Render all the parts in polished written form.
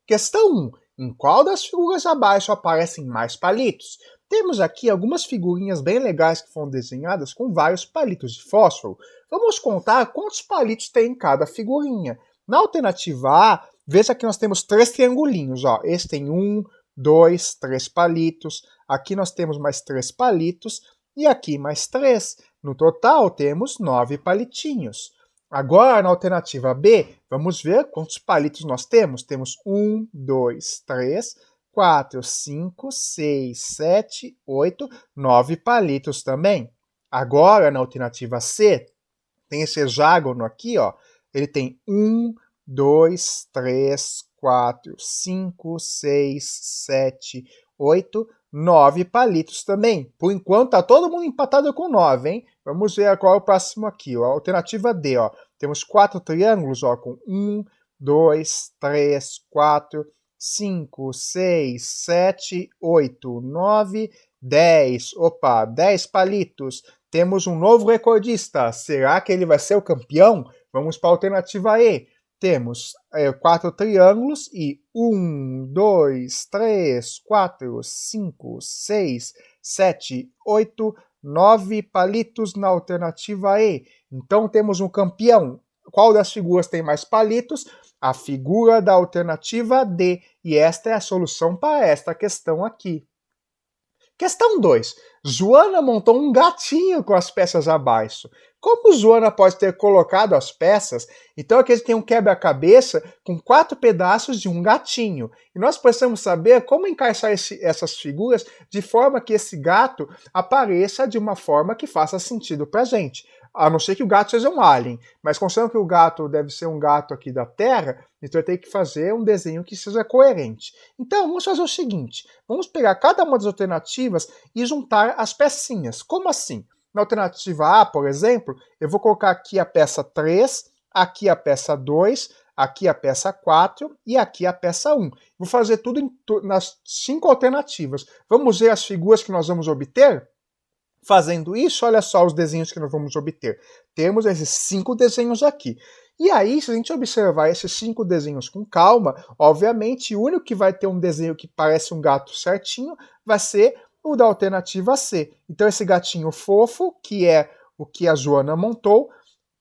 Questão 1. Em qual das figuras abaixo aparecem mais palitos? Temos aqui algumas figurinhas bem legais que foram desenhadas com vários palitos de fósforo. Vamos contar quantos palitos tem em cada figurinha. Na alternativa A, veja que nós temos 3 triangulinhos. Ó. Esse tem 1, 2, 3 palitos. Aqui nós temos mais 3 palitos. E aqui mais 3. No total, temos 9 palitinhos. Agora, na alternativa B, vamos ver quantos palitos nós temos. Temos 1, 2, 3, 4, 5, 6, 7, 8, 9 palitos também. Agora, na alternativa C, tem esse hexágono aqui, ó. Ele tem 1, 2, 3, 4, 5, 6, 7, 8, 9 palitos também. Por enquanto, tá todo mundo empatado com 9, hein? Vamos ver agora o próximo aqui, ó. A alternativa D, ó. Temos 4 triângulos, ó, com 1, 2, 3, 4, 5, 6, 7, 8, 9, 10. Opa, 10 palitos. Temos um novo recordista. Será que ele vai ser o campeão? Vamos para a alternativa E. Temos 4 triângulos e 1, 2, 3, 4, 5, 6, 7, 8, 9 palitos na alternativa E. Então temos um campeão. Qual das figuras tem mais palitos? A figura da alternativa D. E esta é a solução para esta questão aqui. Questão 2. Joana montou um gatinho com as peças abaixo. Como Joana pode ter colocado as peças? Então aqui a gente tem um quebra-cabeça com 4 pedaços de um gatinho. E nós precisamos saber como encaixar essas figuras de forma que esse gato apareça de uma forma que faça sentido pra gente. A não ser que o gato seja um alien. Mas considerando que o gato deve ser um gato aqui da Terra, então eu tenho que fazer um desenho que seja coerente. Então vamos fazer o seguinte. Vamos pegar cada uma das alternativas e juntar as pecinhas. Como assim? Na alternativa A, por exemplo, eu vou colocar aqui a peça 3, aqui a peça 2, aqui a peça 4 e aqui a peça 1. Vou fazer tudo nas 5 alternativas. Vamos ver as figuras que nós vamos obter? Fazendo isso, olha só os desenhos que nós vamos obter. Temos esses 5 desenhos aqui. E aí, se a gente observar esses 5 desenhos com calma, obviamente o único que vai ter um desenho que parece um gato certinho vai ser o da alternativa C. Então esse gatinho fofo, que é o que a Joana montou,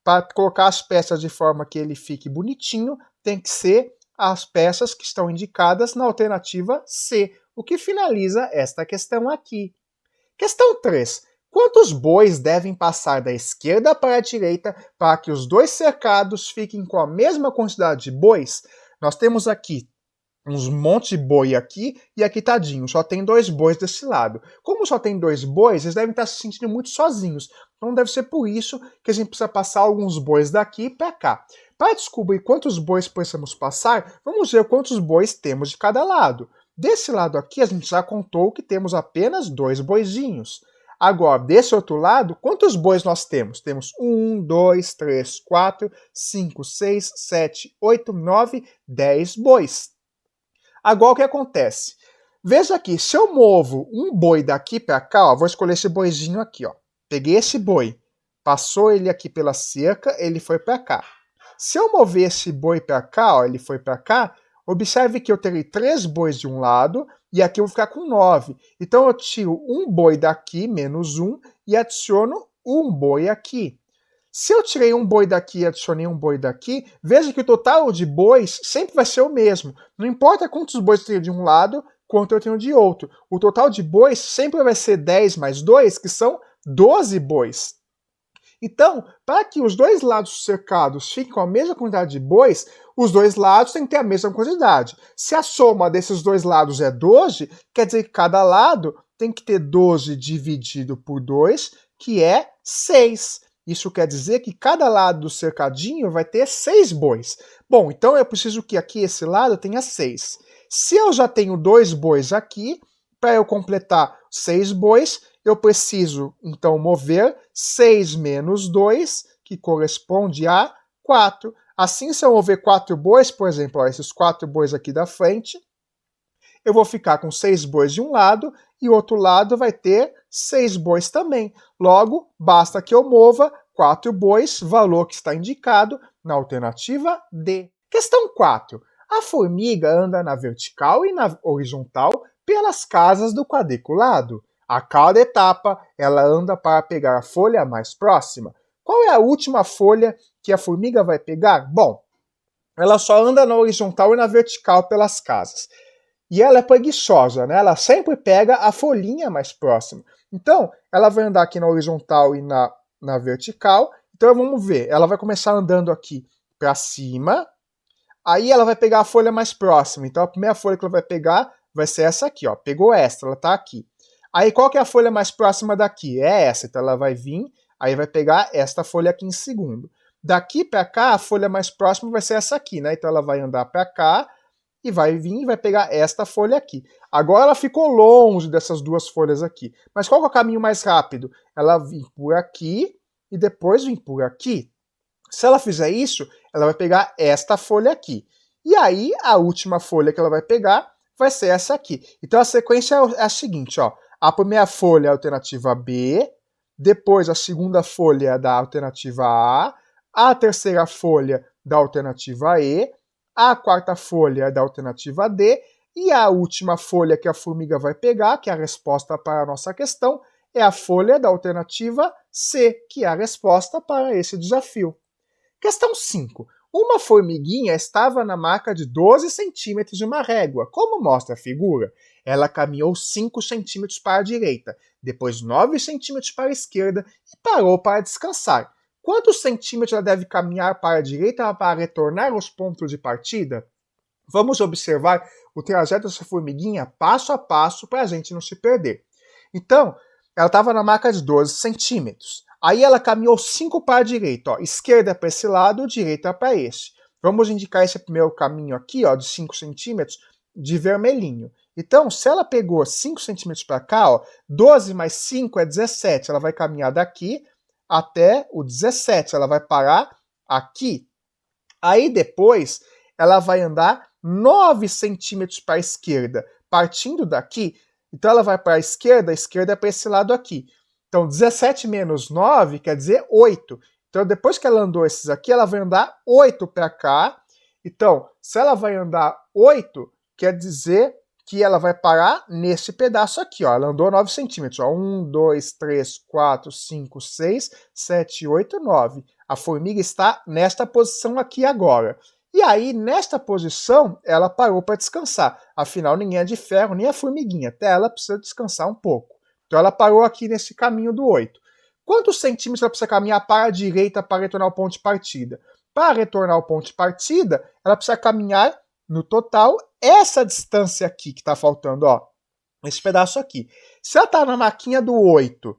para colocar as peças de forma que ele fique bonitinho, tem que ser as peças que estão indicadas na alternativa C, o que finaliza esta questão aqui. Questão 3. Quantos bois devem passar da esquerda para a direita para que os dois cercados fiquem com a mesma quantidade de bois? Nós temos aqui uns montes de boi aqui e aqui tadinho, só tem 2 bois desse lado. Como só tem 2 bois, eles devem estar se sentindo muito sozinhos. Então deve ser por isso que a gente precisa passar alguns bois daqui para cá. Para descobrir quantos bois precisamos passar, vamos ver quantos bois temos de cada lado. Desse lado aqui, a gente já contou que temos apenas 2 boizinhos. Agora, desse outro lado, quantos bois nós temos? Temos 1, 2, 3, 4, 5, 6, 7, 8, 9, 10 bois. Agora o que acontece? Veja aqui, se eu movo um boi daqui para cá, ó, vou escolher esse boizinho aqui, ó. Peguei esse boi, passou ele aqui pela cerca, ele foi para cá. Se eu mover esse boi para cá, ó, ele foi para cá, observe que eu terei 3 bois de um lado e aqui eu vou ficar com 9. Então eu tiro um boi daqui, menos 1, e adiciono um boi aqui. Se eu tirei um boi daqui e adicionei um boi daqui, veja que o total de bois sempre vai ser o mesmo. Não importa quantos bois eu tenho de um lado, quanto eu tenho de outro. O total de bois sempre vai ser 10 mais 2, que são 12 bois. Então, para que os dois lados cercados fiquem com a mesma quantidade de bois, os dois lados têm que ter a mesma quantidade. Se a soma desses dois lados é 12, quer dizer que cada lado tem que ter 12 dividido por 2, que é 6. Isso quer dizer que cada lado do cercadinho vai ter 6 bois. Bom, então eu preciso que aqui esse lado tenha 6. Se eu já tenho 2 bois aqui, para eu completar 6 bois, eu preciso então mover 6 menos 2, que corresponde a 4. Assim, se eu mover 4 bois, por exemplo, ó, esses 4 bois aqui da frente, eu vou ficar com 6 bois de um lado e o outro lado vai ter 6 bois também. Logo, basta que eu mova 4 bois, valor que está indicado na alternativa D. Questão 4. A formiga anda na vertical e na horizontal pelas casas do quadriculado. A cada etapa, ela anda para pegar a folha mais próxima. Qual é a última folha que a formiga vai pegar? Bom, ela só anda na horizontal e na vertical pelas casas. E ela é preguiçosa, né? Ela sempre pega a folhinha mais próxima. Então, ela vai andar aqui na horizontal e na vertical. Então, vamos ver. Ela vai começar andando aqui para cima. Aí ela vai pegar a folha mais próxima. Então, a primeira folha que ela vai pegar vai ser essa aqui, ó. Pegou essa, ela tá aqui. Aí, qual que é a folha mais próxima daqui? É essa. Então, ela vai vir, aí vai pegar esta folha aqui em segundo. Daqui para cá, a folha mais próxima vai ser essa aqui, né? Então, ela vai andar para cá e vai vir e vai pegar esta folha aqui. Agora, ela ficou longe dessas duas folhas aqui. Mas qual que é o caminho mais rápido? Ela vir por aqui e depois vir por aqui. Se ela fizer isso, ela vai pegar esta folha aqui. E aí, a última folha que ela vai pegar vai ser essa aqui. Então, a sequência é a seguinte, ó. A primeira folha é a alternativa B, depois a segunda folha é da alternativa A terceira folha da alternativa E, a quarta folha é da alternativa D, e a última folha que a formiga vai pegar, que é a resposta para a nossa questão, é a folha da alternativa C, que é a resposta para esse desafio. Questão 5. Uma formiguinha estava na marca de 12 centímetros de uma régua. Como mostra a figura, ela caminhou 5 centímetros para a direita, depois 9 centímetros para a esquerda e parou para descansar. Quantos centímetros ela deve caminhar para a direita para retornar aos pontos de partida? Vamos observar o trajeto dessa formiguinha passo a passo para a gente não se perder. Então, ela estava na marca de 12 centímetros. Aí ela caminhou 5 para a direita, ó, esquerda para esse lado, direita para esse. Vamos indicar esse primeiro caminho aqui, ó, de 5 centímetros, de vermelhinho. Então, se ela pegou 5 centímetros para cá, ó, 12 mais 5 é 17. Ela vai caminhar daqui até o 17. Ela vai parar aqui. Aí depois, ela vai andar 9 centímetros para a esquerda. Partindo daqui, então ela vai para a esquerda é para esse lado aqui. Então, 17 menos 9 quer dizer 8. Então, depois que ela andou esses aqui, ela vai andar 8 para cá. Então, se ela vai andar 8, quer dizer que ela vai parar nesse pedaço aqui, ó. Ela andou 9 centímetros, ó. 1, 2, 3, 4, 5, 6, 7, 8, 9. A formiga está nesta posição aqui agora. E aí, nesta posição, ela parou para descansar. Afinal, ninguém é de ferro, nem a formiguinha. Até ela precisa descansar um pouco. Então, ela parou aqui nesse caminho do 8. Quantos centímetros ela precisa caminhar para a direita para retornar ao ponto de partida? Para retornar ao ponto de partida, ela precisa caminhar, no total, essa distância aqui que está faltando, ó. Esse pedaço aqui. Se ela está na marquinha do 8,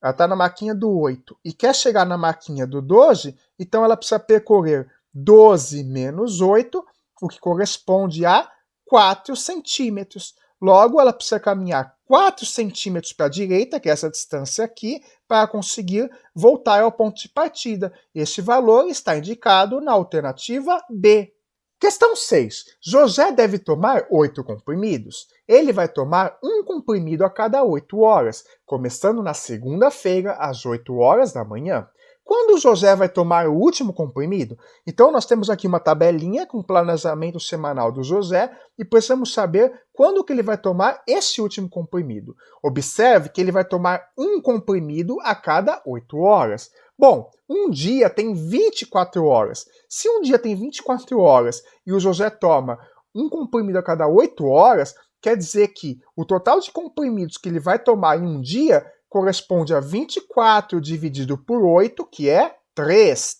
ela está na marquinha do 8 e quer chegar na marquinha do 12, então ela precisa percorrer 12 menos 8, o que corresponde a 4 centímetros. Logo, ela precisa caminhar 4 centímetros para a direita, que é essa distância aqui, para conseguir voltar ao ponto de partida. Este valor está indicado na alternativa B. Questão 6. José deve tomar 8 comprimidos. Ele vai tomar um comprimido a cada 8 horas, começando na segunda-feira, às 8 horas da manhã. Quando José vai tomar o último comprimido? Então, nós temos aqui uma tabelinha com o planejamento semanal do José e precisamos saber quando que ele vai tomar esse último comprimido. Observe que ele vai tomar um comprimido a cada 8 horas. Bom, um dia tem 24 horas. Se um dia tem 24 horas e o José toma um comprimido a cada 8 horas, quer dizer que o total de comprimidos que ele vai tomar em um dia corresponde a 24 dividido por 8, que é 3.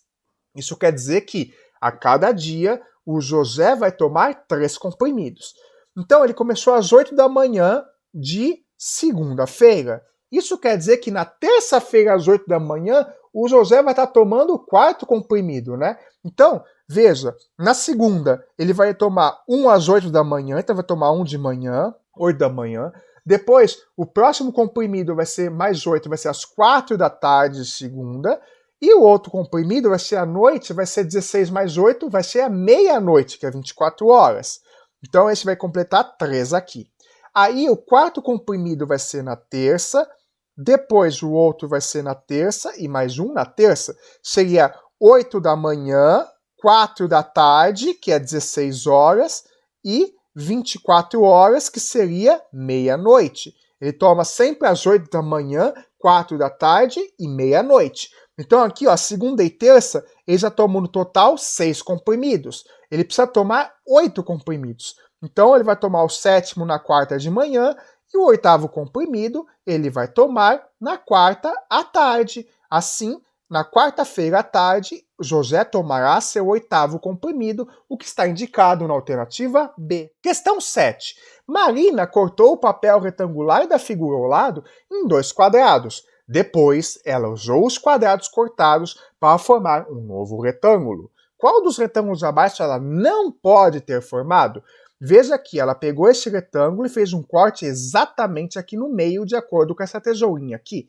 Isso quer dizer que a cada dia o José vai tomar 3 comprimidos. Então ele começou às 8 da manhã de segunda-feira. Isso quer dizer que na terça-feira às 8 da manhã o José vai estar tomando o 4º comprimido, né? Então, veja, na segunda ele vai tomar um às 8 da manhã, então vai tomar um de manhã, 8 da manhã. Depois, o próximo comprimido vai ser mais 8, vai ser às 4 da tarde de segunda. E o outro comprimido vai ser à noite, vai ser 16 mais 8, vai ser à meia-noite, que é 24 horas. Então, esse vai completar 3 aqui. Aí, o quarto comprimido vai ser na terça. Depois, o outro vai ser na terça e mais um na terça. Seria 8 da manhã 4 da tarde, que é 16 horas, e 24 horas, que seria meia-noite. Ele toma sempre às 8 da manhã, 4 da tarde e meia-noite. Então aqui, ó, segunda e terça, ele já tomou no total 6 comprimidos. Ele precisa tomar 8 comprimidos. Então ele vai tomar o sétimo na quarta de manhã e o oitavo comprimido ele vai tomar na quarta à tarde. Assim, na quarta-feira à tarde, José tomará seu oitavo comprimido, o que está indicado na alternativa B. Questão 7. Marina cortou o papel retangular da figura ao lado em 2 quadrados. Depois, ela usou os quadrados cortados para formar um novo retângulo. Qual dos retângulos abaixo ela não pode ter formado? Veja que ela pegou este retângulo e fez um corte exatamente aqui no meio, de acordo com essa tesourinha aqui.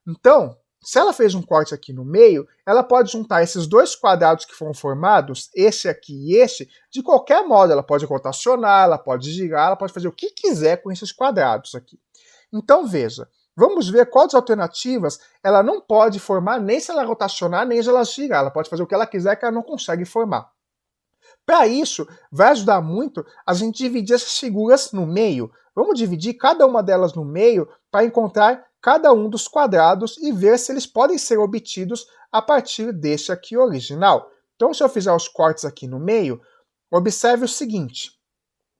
Então, se ela fez um corte aqui no meio, ela pode juntar esses 2 quadrados que foram formados, este aqui e este, de qualquer modo. Ela pode rotacionar, ela pode girar, ela pode fazer o que quiser com esses quadrados aqui. Então, veja, vamos ver quais alternativas ela não pode formar, nem se ela rotacionar, nem se ela girar. Ela pode fazer o que ela quiser que ela não consegue formar. Para isso, vai ajudar muito a gente dividir essas figuras no meio. Vamos dividir cada uma delas no meio para encontrar cada um dos quadrados e ver se eles podem ser obtidos a partir deste aqui original. Então, se eu fizer os cortes aqui no meio, observe o seguinte.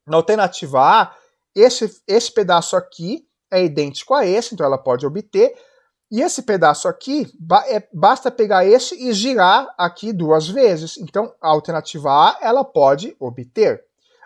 Na alternativa A, esse pedaço aqui é idêntico a esse, então ela pode obter. E esse pedaço aqui, basta pegar esse e girar aqui 2 vezes. Então, a alternativa A, ela pode obter.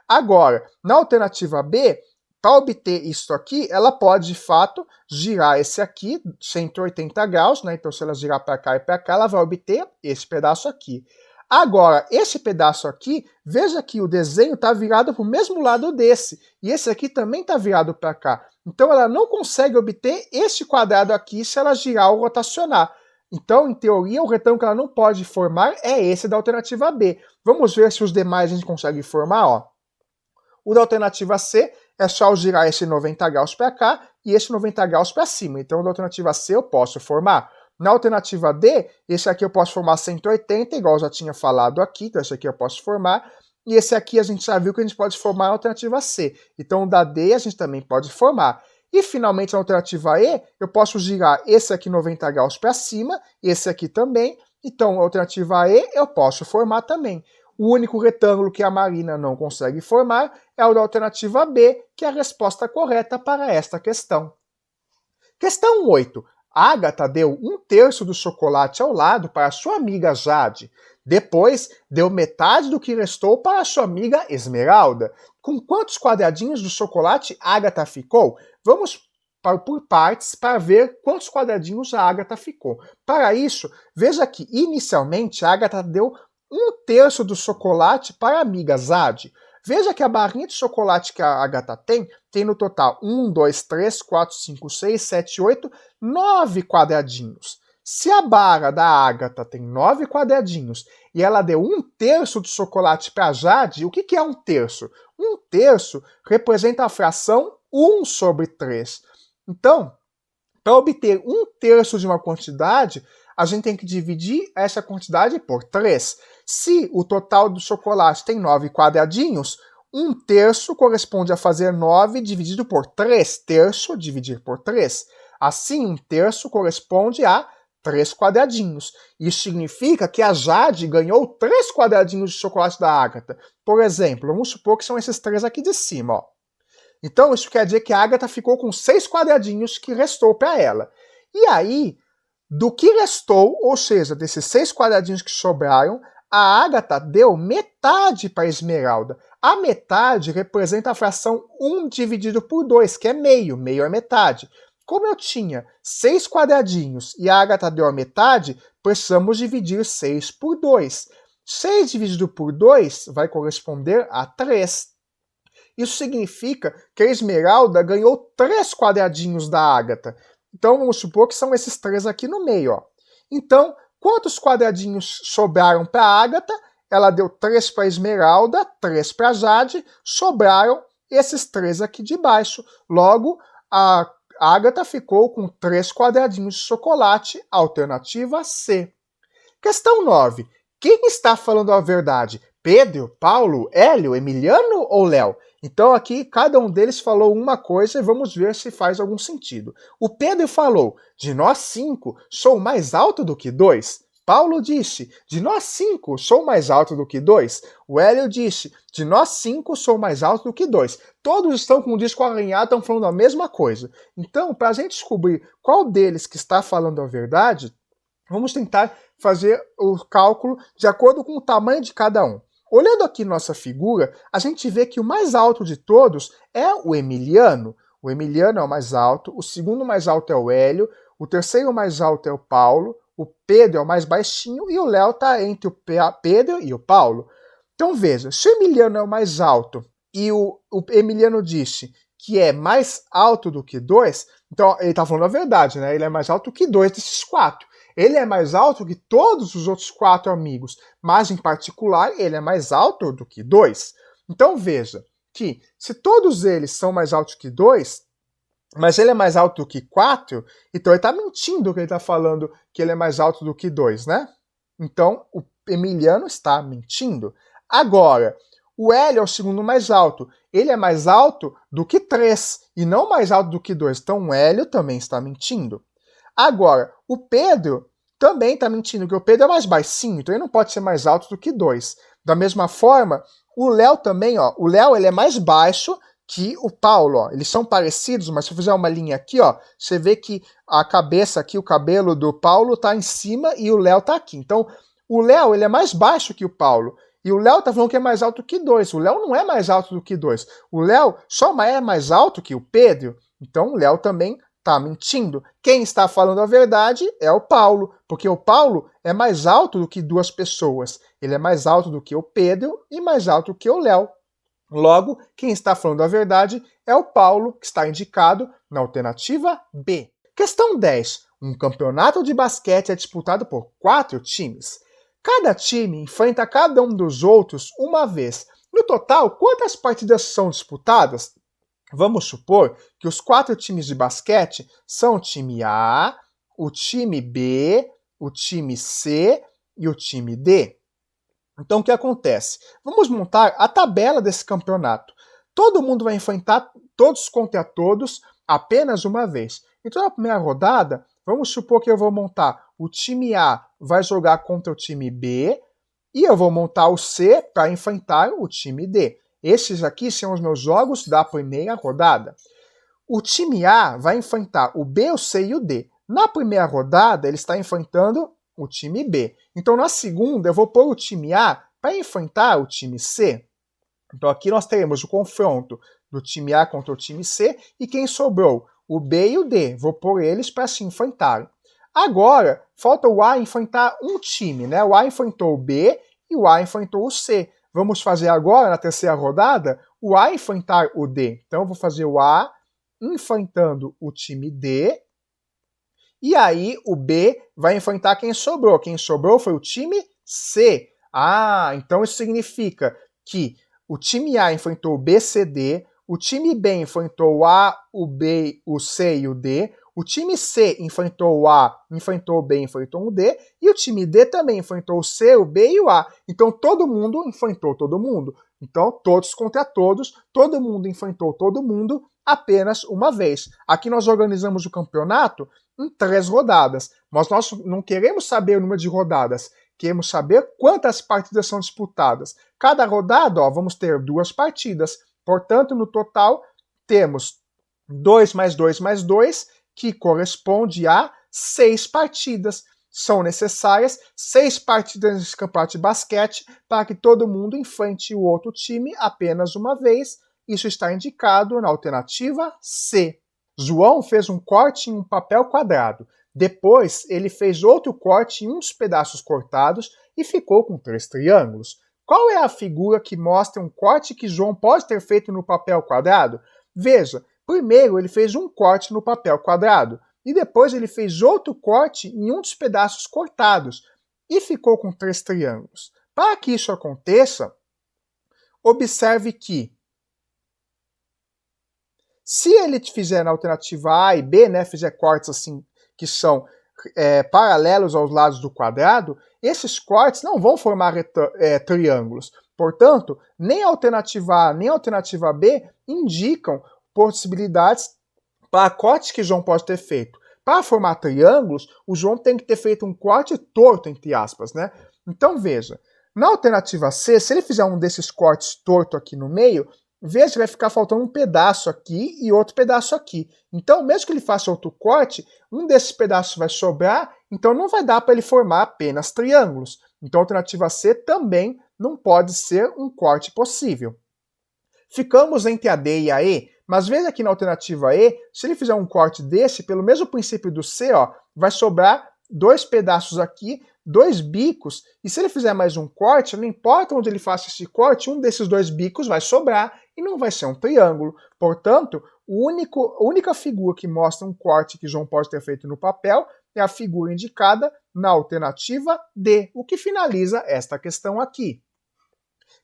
Agora, na alternativa B, para obter isso aqui, ela pode, de fato, girar esse aqui 180 graus, né? Então, se ela girar para cá e para cá, ela vai obter esse pedaço aqui. Agora, esse pedaço aqui, veja que o desenho está virado para o mesmo lado desse. E esse aqui também está virado para cá. Então, ela não consegue obter este quadrado aqui se ela girar ou rotacionar. Então, em teoria, o retângulo que ela não pode formar é esse da alternativa B. Vamos ver se os demais a gente consegue formar, ó. O da alternativa C é só girar esse 90 graus para cá e esse 90 graus para cima. Então, da alternativa C eu posso formar. Na alternativa D, esse aqui eu posso formar 180, igual eu já tinha falado aqui, então esse aqui eu posso formar. E esse aqui a gente já viu que a gente pode formar na alternativa C. Então, o da D a gente também pode formar. E, finalmente, na alternativa E, eu posso girar esse aqui 90 graus para cima, esse aqui também. Então, a alternativa E eu posso formar também. O único retângulo que a Marina não consegue formar é o da alternativa B, que é a resposta correta para esta questão. Questão 8. Agatha deu 1/3 do chocolate ao lado para sua amiga Jade. Depois, deu metade do que restou para sua amiga Esmeralda. Com quantos quadradinhos do chocolate Agatha ficou? Vamos por partes para ver quantos quadradinhos a Agatha ficou. Para isso, veja que inicialmente a Agatha deu 1/3 do chocolate para a amiga Jade. Veja que a barrinha de chocolate que a Agatha tem no total 1, 2, 3, 4, 5, 6, 7, 8, 9 quadradinhos. Se a barra da Agatha tem 9 quadradinhos e ela deu 1/3 do chocolate para a Jade, o que é 1/3? 1/3 representa a fração 1/3. Então, para obter 1/3 de uma quantidade, a gente tem que dividir essa quantidade por 3. Se o total do chocolate tem 9 quadradinhos, 1/3 corresponde a fazer 9 dividido por 3. Terço dividir por 3. Assim, 1/3 corresponde a 3 quadradinhos. Isso significa que a Jade ganhou 3 quadradinhos de chocolate da Agatha. Por exemplo, vamos supor que são esses 3 aqui de cima, ó. Então, isso quer dizer que a Agatha ficou com 6 quadradinhos que restou para ela. E aí, do que restou, ou seja, desses 6 quadradinhos que sobraram, a Agatha deu metade para a Esmeralda. A metade representa a fração 1 dividido por 2, que é meio. Meio é metade. Como eu tinha 6 quadradinhos e a Agatha deu a metade, precisamos dividir 6 por 2. 6 dividido por 2 vai corresponder a 3. Isso significa que a Esmeralda ganhou 3 quadradinhos da Agatha. Então, vamos supor que são esses 3 aqui no meio, ó. Então, quantos quadradinhos sobraram para a Agatha? Ela deu 3 para a Esmeralda, 3 para a Jade, sobraram esses 3 aqui de baixo. Logo, a Agatha ficou com 3 quadradinhos de chocolate, alternativa C. Questão 9. Quem está falando a verdade? Pedro, Paulo, Hélio, Emiliano ou Léo? Então aqui cada um deles falou uma coisa e vamos ver se faz algum sentido. O Pedro falou: de nós 5, sou mais alto do que 2. Paulo disse: de nós 5, sou mais alto do que 2. O Hélio disse: de nós 5, sou mais alto do que 2. Todos estão com o disco alinhado, estão falando a mesma coisa. Então, para a gente descobrir qual deles que está falando a verdade, vamos tentar fazer o cálculo de acordo com o tamanho de cada um. Olhando aqui nossa figura, a gente vê que o mais alto de todos é o Emiliano. O Emiliano é o mais alto, o segundo mais alto é o Hélio, o terceiro mais alto é o Paulo, o Pedro é o mais baixinho e o Léo está entre o Pedro e o Paulo. Então veja, se o Emiliano é o mais alto e o Emiliano disse que é mais alto do que 2, então ele está falando a verdade, né? Ele é mais alto que 2 desses 4. Ele é mais alto que todos os outros 4 amigos, mas em particular ele é mais alto do que 2. Então veja que se todos eles são mais altos que 2, mas ele é mais alto do que 4, então ele está mentindo que ele está falando que ele é mais alto do que 2, né? Então o Emiliano está mentindo. Agora, o Hélio é o segundo mais alto. Ele é mais alto do que 3 e não mais alto do que 2. Então o Hélio também está mentindo. Agora, o Pedro também está mentindo, porque o Pedro é mais baixinho, então ele não pode ser mais alto do que 2. Da mesma forma, o Léo também, ó, o Léo ele é mais baixo que o Paulo, ó. Eles são parecidos, mas se eu fizer uma linha aqui, ó, você vê que a cabeça aqui, o cabelo do Paulo está em cima e o Léo está aqui. Então, o Léo ele é mais baixo que o Paulo. E o Léo tá falando que é mais alto que 2. O Léo não é mais alto do que 2. O Léo só é mais alto que o Pedro. Então, o Léo também está mentindo. Quem está falando a verdade é o Paulo, porque o Paulo é mais alto do que 2 pessoas. Ele é mais alto do que o Pedro e mais alto que o Léo. Logo, quem está falando a verdade é o Paulo, que está indicado na alternativa B. Questão 10. Um campeonato de basquete é disputado por 4 times. Cada time enfrenta cada um dos outros uma vez. No total, quantas partidas são disputadas? Vamos supor que os 4 times de basquete são o time A, o time B, o time C e o time D. Então o que acontece? Vamos montar a tabela desse campeonato. Todo mundo vai enfrentar todos contra todos apenas uma vez. Então na primeira rodada, vamos supor que eu vou montar o time A vai jogar contra o time B e eu vou montar o C para enfrentar o time D. Esses aqui são os meus jogos da primeira rodada. O time A vai enfrentar o B, o C e o D. Na primeira rodada, ele está enfrentando o time B. Então, na segunda, eu vou pôr o time A para enfrentar o time C. Então, aqui nós teremos o confronto do time A contra o time C e quem sobrou? O B e o D. Vou pôr eles para se enfrentarem. Agora, falta o A enfrentar um time, né? O A enfrentou o B e o A enfrentou o C. Vamos fazer agora, na terceira rodada, o A enfrentar o D. Então, eu vou fazer o A enfrentando o time D. E aí, o B vai enfrentar quem sobrou. Quem sobrou foi o time C. Ah, então isso significa que o time A enfrentou o B, C, D. O time B enfrentou o A, o B, o C e o D. O time C enfrentou o A, enfrentou o B, enfrentou o D, e o time D também enfrentou o C, o B e o A. Então todo mundo enfrentou todo mundo. Então todos contra todos, todo mundo enfrentou todo mundo apenas uma vez. Aqui nós organizamos o campeonato em 3 rodadas, mas nós não queremos saber o número de rodadas, queremos saber quantas partidas são disputadas. Cada rodada, ó, vamos ter 2 partidas, portanto no total temos 2 mais 2 mais 2, que corresponde a 6 partidas. São necessárias 6 partidas nesse campeonato de basquete para que todo mundo enfrente o outro time apenas uma vez. Isso está indicado na alternativa C. João fez um corte em um papel quadrado. Depois, ele fez outro corte em um dos pedaços cortados e ficou com 3 triângulos. Qual é a figura que mostra um corte que João pode ter feito no papel quadrado? Veja, primeiro ele fez um corte no papel quadrado e depois ele fez outro corte em um dos pedaços cortados e ficou com 3 triângulos. Para que isso aconteça, observe que se ele fizer na alternativa A e B, né, fizer cortes assim que são paralelos aos lados do quadrado, esses cortes não vão formar triângulos. Portanto, nem a alternativa A nem a alternativa B indicam possibilidades para cortes que João pode ter feito. Para formar triângulos, o João tem que ter feito um corte torto, entre aspas, né? Então veja, na alternativa C, se ele fizer um desses cortes torto aqui no meio, veja que vai ficar faltando um pedaço aqui e outro pedaço aqui. Então, mesmo que ele faça outro corte, um desses pedaços vai sobrar, então não vai dar para ele formar apenas triângulos. Então a alternativa C também não pode ser um corte possível. Ficamos entre a D e a E, mas veja aqui na alternativa E, se ele fizer um corte desse, pelo mesmo princípio do C, ó, vai sobrar dois pedaços aqui, dois bicos, e se ele fizer mais um corte, não importa onde ele faça esse corte, um desses dois bicos vai sobrar e não vai ser um triângulo. Portanto, a única figura que mostra um corte que João pode ter feito no papel é a figura indicada na alternativa D, o que finaliza esta questão aqui.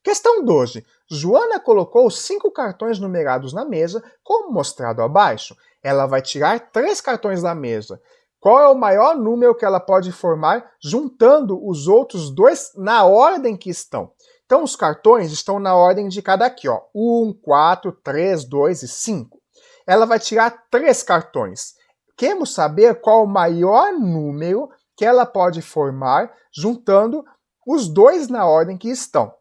Questão 12. Joana colocou 5 cartões numerados na mesa, como mostrado abaixo. Ela vai tirar 3 cartões da mesa. Qual é o maior número que ela pode formar juntando os outros dois na ordem que estão? Então, os cartões estão na ordem indicada aqui, ó, 1, 4, 3, 2 e 5. Ela vai tirar 3 cartões. Queremos saber qual o maior número que ela pode formar juntando os dois na ordem que estão.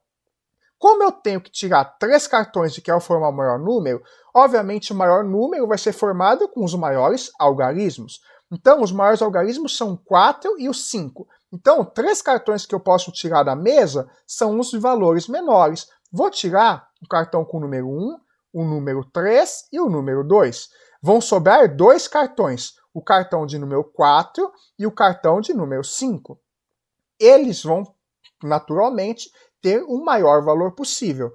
Como eu tenho que tirar 3 cartões e quero formar o maior número, obviamente o maior número vai ser formado com os maiores algarismos. Então, os maiores algarismos são 4 e o 5. Então, 3 cartões que eu posso tirar da mesa são os de valores menores. Vou tirar o cartão com o número 1, o número 3 e o número 2. Vão sobrar 2 cartões, o cartão de número 4 e o cartão de número 5. Eles vão, naturalmente, ter o maior valor possível.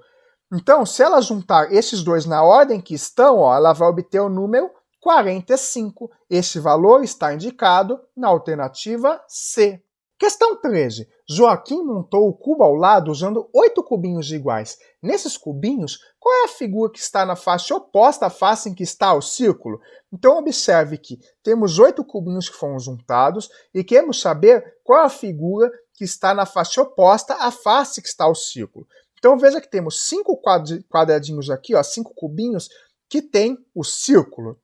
Então, se ela juntar esses dois na ordem que estão, ó, ela vai obter o número 45. Esse valor está indicado na alternativa C. Questão 13. Joaquim montou o cubo ao lado usando 8 cubinhos iguais. Nesses cubinhos, qual é a figura que está na face oposta à face em que está o círculo? Então observe que temos 8 cubinhos que foram juntados e queremos saber qual é a figura que está na face oposta à face que está o círculo. Então veja que temos 5 quadradinhos aqui, ó, 5 cubinhos que tem o círculo.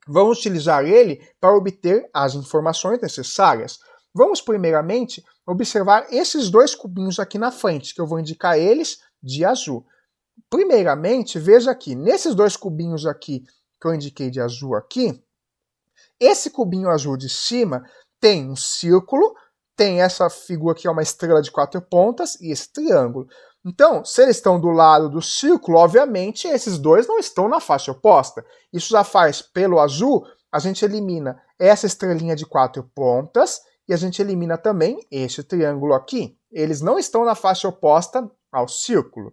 Vamos utilizar ele para obter as informações necessárias. Vamos primeiramente observar esses 2 cubinhos aqui na frente, que eu vou indicar eles de azul. Primeiramente, veja aqui, nesses 2 cubinhos aqui que eu indiquei de azul aqui, esse cubinho azul de cima tem um círculo, tem essa figura aqui, é uma estrela de 4 pontas, e esse triângulo. Então, se eles estão do lado do círculo, obviamente, esses dois não estão na face oposta. Isso já faz, pelo azul, a gente elimina essa estrelinha de 4 pontas, e a gente elimina também este triângulo aqui. Eles não estão na face oposta ao círculo.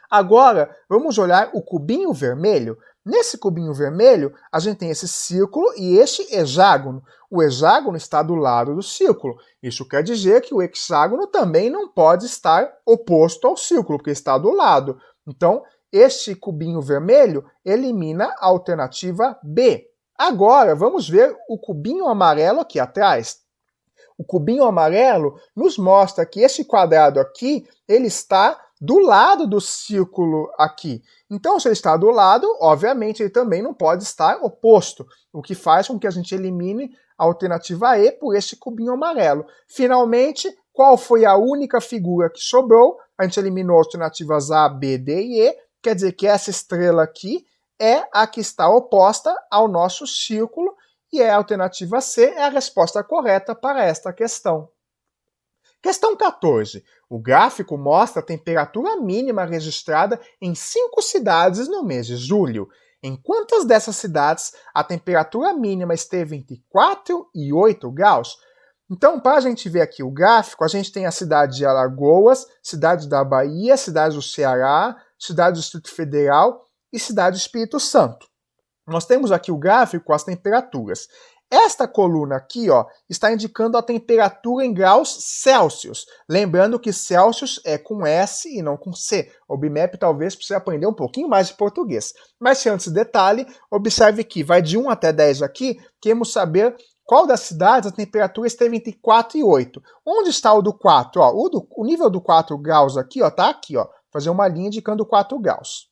Agora, vamos olhar o cubinho vermelho. Nesse cubinho vermelho, a gente tem esse círculo e este hexágono. O hexágono está do lado do círculo. Isso quer dizer que o hexágono também não pode estar oposto ao círculo, porque está do lado. Então, este cubinho vermelho elimina a alternativa B. Agora, vamos ver o cubinho amarelo aqui atrás. O cubinho amarelo nos mostra que esse quadrado aqui, ele está do lado do círculo aqui. Então, se ele está do lado, obviamente ele também não pode estar oposto, o que faz com que a gente elimine a alternativa E por esse cubinho amarelo. Finalmente, qual foi a única figura que sobrou? A gente eliminou as alternativas A, B, D e E, quer dizer que essa estrela aqui é a que está oposta ao nosso círculo, e a alternativa C é a resposta correta para esta questão. Questão 14. O gráfico mostra a temperatura mínima registrada em 5 cidades no mês de julho. Em quantas dessas cidades a temperatura mínima esteve entre 4 e 8 graus? Então, para a gente ver aqui o gráfico, a gente tem a cidade de Alagoas, cidade da Bahia, cidade do Ceará, cidade do Distrito Federal e cidade do Espírito Santo. Nós temos aqui o gráfico com as temperaturas. Esta coluna aqui, ó, está indicando a temperatura em graus Celsius. Lembrando que Celsius é com S e não com C. O BMAP talvez precise aprender um pouquinho mais de português. Mas, sem antes detalhe, observe que vai de 1 até 10 aqui, queremos saber qual das cidades a temperatura esteve entre 4 e 8. Onde está o do 4? Ó, o nível do 4 graus aqui, ó, tá aqui, ó. Fazer uma linha indicando 4 graus.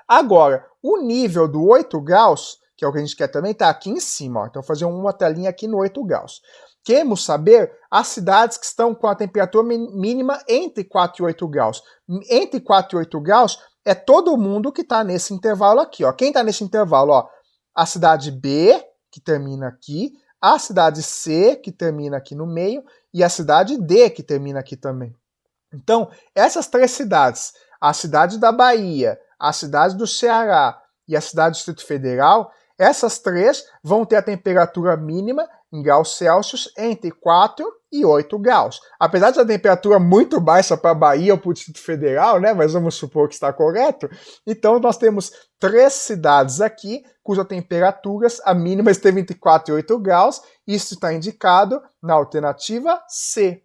Agora, o nível do 8 graus, que é o que a gente quer também, está aqui em cima. Ó. Então, vou fazer uma telinha aqui no 8 graus. Queremos saber as cidades que estão com a temperatura mínima entre 4 e 8 graus. Entre 4 e 8 graus é todo mundo que está nesse intervalo aqui. Ó. Quem está nesse intervalo? Ó, a cidade B, que termina aqui, a cidade C, que termina aqui no meio, e a cidade D, que termina aqui também. Então, essas três cidades, a cidade da Bahia, a cidade do Ceará e a cidade do Distrito Federal, essas três vão ter a temperatura mínima em graus Celsius entre 4 e 8 graus. Apesar de a temperatura muito baixa para a Bahia ou para o Distrito Federal, né, mas vamos supor que está correto, então nós temos três cidades aqui cujas temperaturas, a mínima esteve entre 4 e 8 graus, isso está indicado na alternativa C.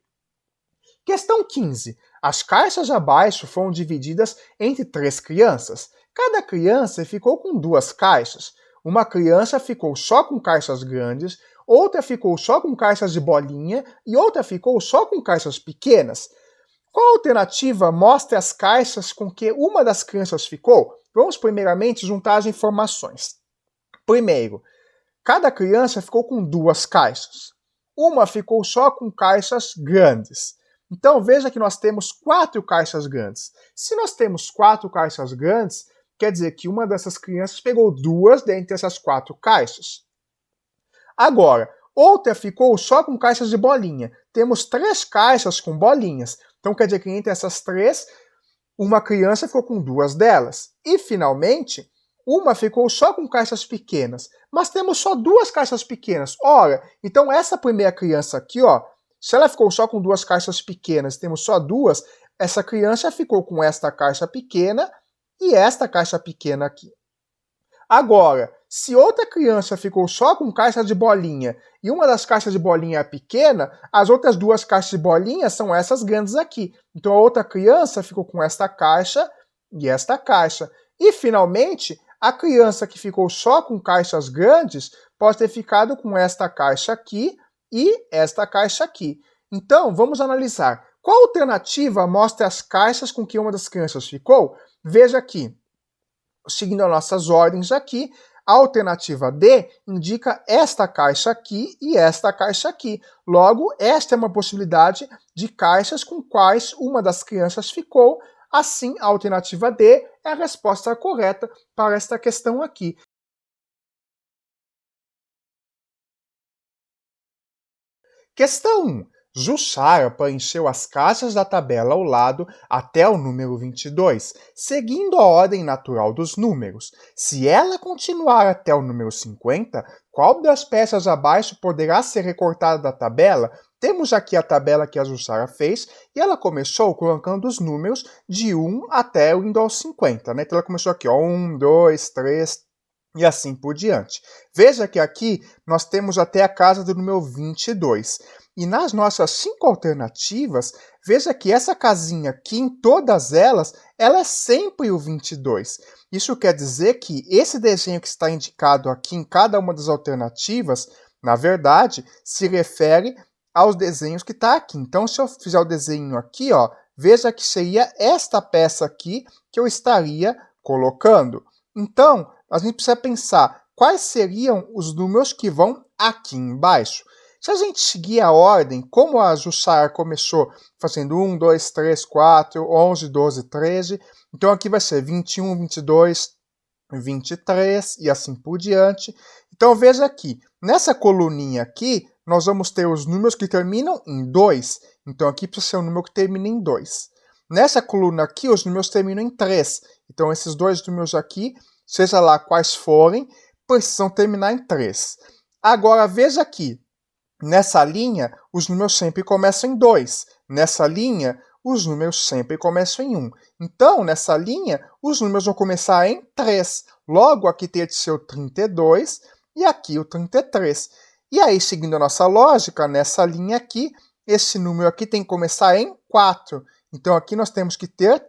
Questão 15. As caixas abaixo foram divididas entre 3 crianças. Cada criança ficou com 2 caixas. Uma criança ficou só com caixas grandes, outra ficou só com caixas de bolinha e outra ficou só com caixas pequenas. Qual alternativa mostra as caixas com que uma das crianças ficou? Vamos primeiramente juntar as informações. Primeiro, cada criança ficou com 2 caixas. Uma ficou só com caixas grandes. Então veja que nós temos 4 caixas grandes. Se nós temos 4 caixas grandes, quer dizer que uma dessas crianças pegou 2 dentre essas 4 caixas. Agora, outra ficou só com caixas de bolinha. Temos 3 caixas com bolinhas. Então quer dizer que entre essas 3, uma criança ficou com 2 delas. E finalmente, uma ficou só com caixas pequenas. Mas temos só 2 caixas pequenas. Ora, então essa primeira criança aqui, ó, se ela ficou só com 2 caixas pequenas, temos só 2, essa criança ficou com esta caixa pequena e esta caixa pequena aqui. Agora, se outra criança ficou só com caixa de bolinha e uma das caixas de bolinha é pequena, as outras 2 caixas de bolinha são essas grandes aqui. Então a outra criança ficou com esta caixa e esta caixa. E finalmente, a criança que ficou só com caixas grandes pode ter ficado com esta caixa aqui e esta caixa aqui. Então, vamos analisar. Qual alternativa mostra as caixas com que uma das crianças ficou? Veja aqui, seguindo as nossas ordens aqui, a alternativa D indica esta caixa aqui e esta caixa aqui. Logo, esta é uma possibilidade de caixas com quais uma das crianças ficou. Assim, a alternativa D é a resposta correta para esta questão aqui. Questão 1. Jussara preencheu as caixas da tabela ao lado até o número 22, seguindo a ordem natural dos números. Se ela continuar até o número 50, qual das peças abaixo poderá ser recortada da tabela? Temos aqui a tabela que a Jussara fez e ela começou colocando os números de 1 até o indo aos 50. Né? Então ela começou aqui, ó, 1, 2, 3 e assim por diante. Veja que aqui nós temos até a casa do número 22. E nas nossas 5 alternativas, veja que essa casinha aqui, em todas elas, ela é sempre o 22. Isso quer dizer que esse desenho que está indicado aqui em cada uma das alternativas, na verdade, se refere aos desenhos que está aqui. Então, se eu fizer o desenho aqui, ó, veja que seria esta peça aqui que eu estaria colocando. Então, a gente precisa pensar quais seriam os números que vão aqui embaixo. Se a gente seguir a ordem, como a Jussara começou fazendo 1, 2, 3, 4, 11, 12, 13, então aqui vai ser 21, 22, 23 e assim por diante. Então veja aqui, nessa coluninha aqui, nós vamos ter os números que terminam em 2. Então aqui precisa ser um número que termina em 2. Nessa coluna aqui, os números terminam em 3. Então esses dois números aqui, seja lá quais forem, precisam terminar em 3. Agora veja aqui, nessa linha, os números sempre começam em 2. Nessa linha, os números sempre começam em 1. Então, nessa linha, os números vão começar em 3. Logo, aqui teria de ser o 32 e aqui o 33. E aí, seguindo a nossa lógica, nessa linha aqui, esse número aqui tem que começar em 4. Então, aqui nós temos que ter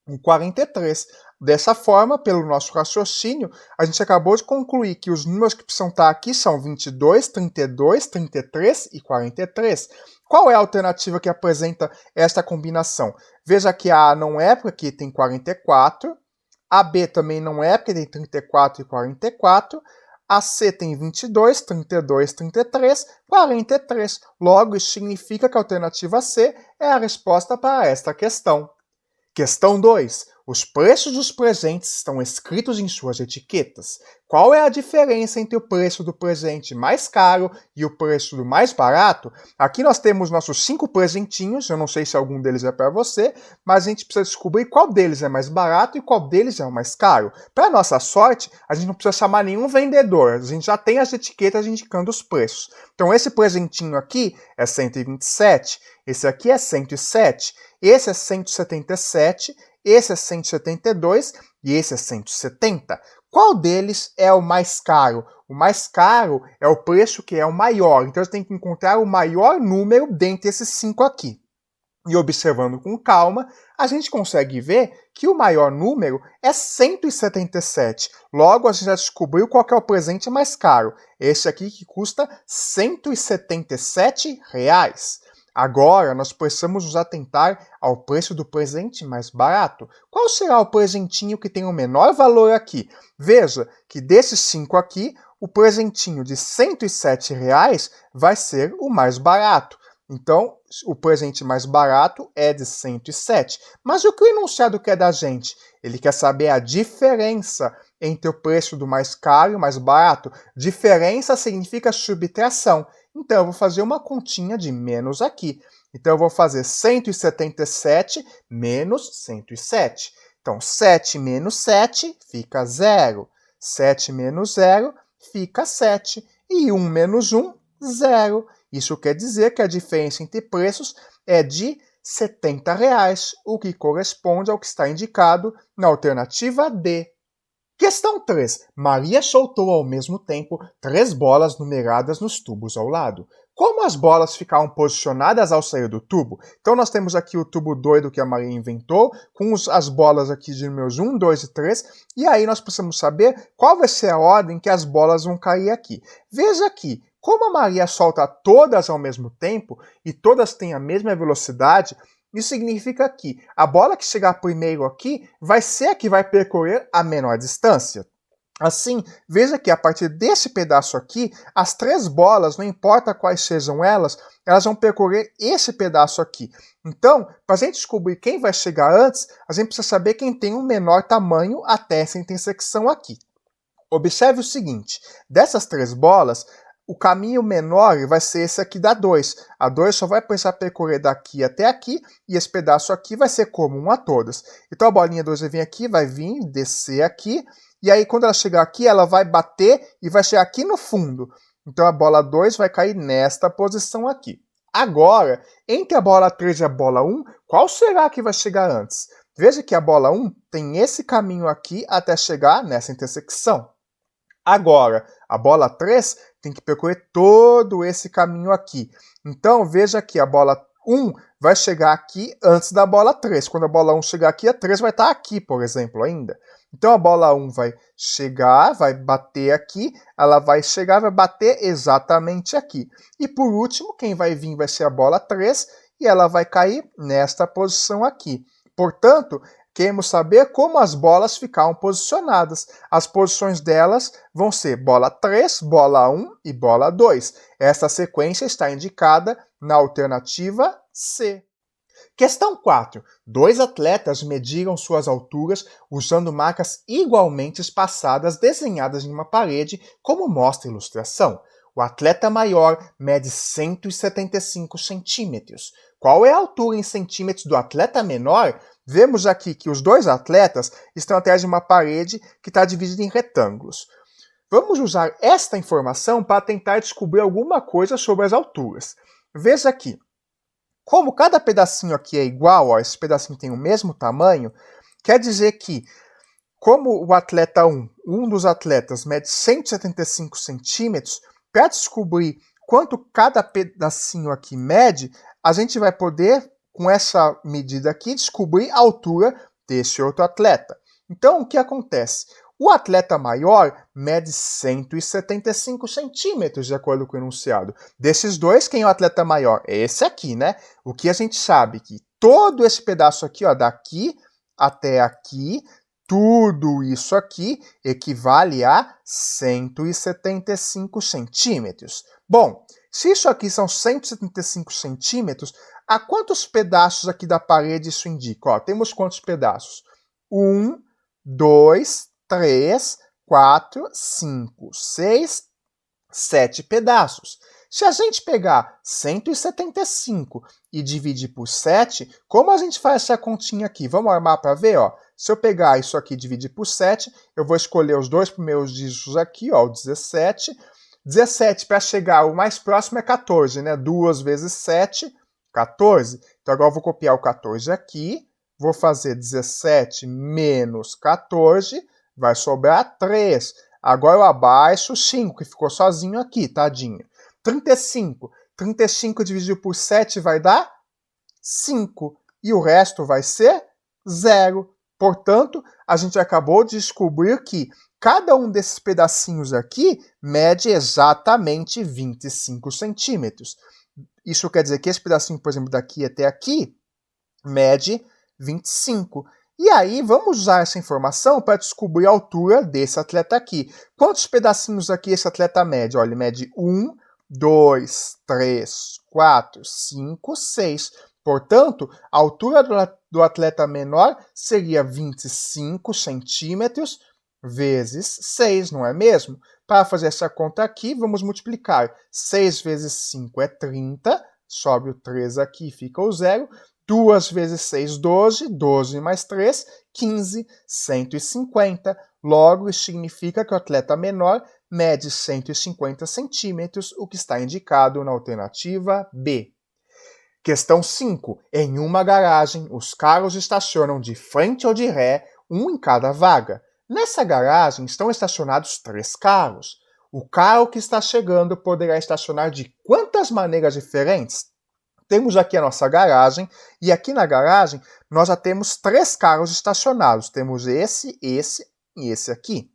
o 43. Dessa forma, pelo nosso raciocínio, a gente acabou de concluir que os números que precisam estar aqui são 22, 32, 33 e 43. Qual é a alternativa que apresenta esta combinação? Veja que a A não é porque tem 44, a B também não é porque tem 34 e 44, a C tem 22, 32, 33, 43. Logo, isso significa que a alternativa C é a resposta para esta questão. Questão 2. Os preços dos presentes estão escritos em suas etiquetas. Qual é a diferença entre o preço do presente mais caro e o preço do mais barato? Aqui nós temos nossos 5 presentinhos, eu não sei se algum deles é para você, mas a gente precisa descobrir qual deles é mais barato e qual deles é o mais caro. Para nossa sorte, a gente não precisa chamar nenhum vendedor, a gente já tem as etiquetas indicando os preços. Então esse presentinho aqui é 127, esse aqui é 107, esse é 177, esse é 172 e esse é 170. Qual deles é o mais caro? O mais caro é o preço que é o maior. Então você tem que encontrar o maior número dentre esses 5 aqui. E observando com calma, a gente consegue ver que o maior número é 177. Logo, a gente já descobriu qual que é o presente mais caro. Esse aqui que custa R$ 177. Agora, nós precisamos nos atentar ao preço do presente mais barato. Qual será o presentinho que tem o menor valor aqui? Veja que desses 5 aqui, o presentinho de R$ 107 vai ser o mais barato. Então, o presente mais barato é de 107. Mas o que o enunciado quer da gente? Ele quer saber a diferença entre o preço do mais caro e o mais barato. Diferença significa subtração. Então, eu vou fazer uma continha de menos aqui. Então, eu vou fazer 177 menos 107. Então, 7 menos 7 fica 0. 7 menos 0 fica 7. E 1 menos 1, 0. Isso quer dizer que a diferença entre preços é de R$ 70, o que corresponde ao que está indicado na alternativa D. Questão 3. Maria soltou ao mesmo tempo 3 bolas numeradas nos tubos ao lado. Como as bolas ficaram posicionadas ao sair do tubo? Então nós temos aqui o tubo doido que a Maria inventou, com as bolas aqui de números 1, 2 e 3, e aí nós precisamos saber qual vai ser a ordem que as bolas vão cair aqui. Veja aqui, como a Maria solta todas ao mesmo tempo, e todas têm a mesma velocidade, isso significa que a bola que chegar primeiro aqui vai ser a que vai percorrer a menor distância. Assim, veja que a partir desse pedaço aqui, as 3 bolas, não importa quais sejam elas vão percorrer esse pedaço aqui. Então, para a gente descobrir quem vai chegar antes, a gente precisa saber quem tem o menor tamanho até essa intersecção aqui. Observe o seguinte, dessas 3 bolas, o caminho menor vai ser esse aqui da 2. A 2 só vai precisar percorrer daqui até aqui, e esse pedaço aqui vai ser comum a todas. Então a bolinha 2 vai vir aqui, vai vir, descer aqui, e aí quando ela chegar aqui, ela vai bater e vai chegar aqui no fundo. Então a bola 2 vai cair nesta posição aqui. Agora, entre a bola 3 e a bola 1, qual será que vai chegar antes? Veja que a bola 1 tem esse caminho aqui até chegar nessa intersecção. Agora, a bola 3 tem que percorrer todo esse caminho aqui. Então, veja que a bola 1 vai chegar aqui antes da bola 3. Quando a bola 1 chegar aqui, a 3 vai estar aqui, por exemplo, ainda. Então, a bola 1 vai chegar, vai bater aqui, ela vai chegar, vai bater exatamente aqui. E, por último, quem vai vir vai ser a bola 3 e ela vai cair nesta posição aqui. Portanto, queremos saber como as bolas ficaram posicionadas. As posições delas vão ser bola 3, bola 1 e bola 2. Esta sequência está indicada na alternativa C. Questão 4. 2 atletas mediram suas alturas usando marcas igualmente espaçadas desenhadas em uma parede, como mostra a ilustração. O atleta maior mede 175 centímetros. Qual é a altura em centímetros do atleta menor? Vemos aqui que os 2 atletas estão atrás de uma parede que está dividida em retângulos. Vamos usar esta informação para tentar descobrir alguma coisa sobre as alturas. Veja aqui, como cada pedacinho aqui é igual, esse pedacinho tem o mesmo tamanho, quer dizer que, como o atleta 1, um dos atletas, mede 175 centímetros, para descobrir quanto cada pedacinho aqui mede, a gente vai poder, com essa medida aqui, descobrir a altura desse outro atleta. Então, o que acontece? O atleta maior mede 175 centímetros, de acordo com o enunciado. Desses dois, quem é o atleta maior? É esse aqui, né? O que a gente sabe? Que todo esse pedaço aqui, ó, daqui até aqui, tudo isso aqui equivale a 175 centímetros. Bom, se isso aqui são 175 centímetros, a quantos pedaços aqui da parede isso indica? Ó, temos quantos pedaços? 1, 2, 3, 4, 5, 6, 7 pedaços. Se a gente pegar 175 e dividir por 7, como a gente faz essa continha aqui? Vamos armar para ver, ó. Se eu pegar isso aqui e dividir por 7, eu vou escolher os dois primeiros dígitos aqui, ó, o 17. 17 para chegar, o mais próximo é 14, né? 2 vezes 7, 14. Então agora eu vou copiar o 14 aqui, vou fazer 17 menos 14, vai sobrar 3. Agora eu abaixo o 5, que ficou sozinho aqui, tadinho. 35. 35 dividido por 7 vai dar 5. E o resto vai ser 0. Portanto, a gente acabou de descobrir que cada um desses pedacinhos aqui mede exatamente 25 centímetros. Isso quer dizer que esse pedacinho, por exemplo, daqui até aqui, mede 25. E aí, vamos usar essa informação para descobrir a altura desse atleta aqui. Quantos pedacinhos aqui esse atleta mede? Olha, ele mede 1, 2, 3, 4, 5, 6. Portanto, a altura do atleta menor seria 25 centímetros vezes 6, não é mesmo? Para fazer essa conta aqui, vamos multiplicar. 6 vezes 5 é 30, sobe o 3 aqui, fica o 0. 2 vezes 6, 12. 12 mais 3, 15. 150. Logo, isso significa que o atleta menor mede 150 centímetros, o que está indicado na alternativa B. Questão 5. Em uma garagem, os carros estacionam de frente ou de ré, um em cada vaga. Nessa garagem estão estacionados 3 carros. O carro que está chegando poderá estacionar de quantas maneiras diferentes? Temos aqui a nossa garagem, e aqui na garagem nós já temos 3 carros estacionados. Temos esse e esse aqui.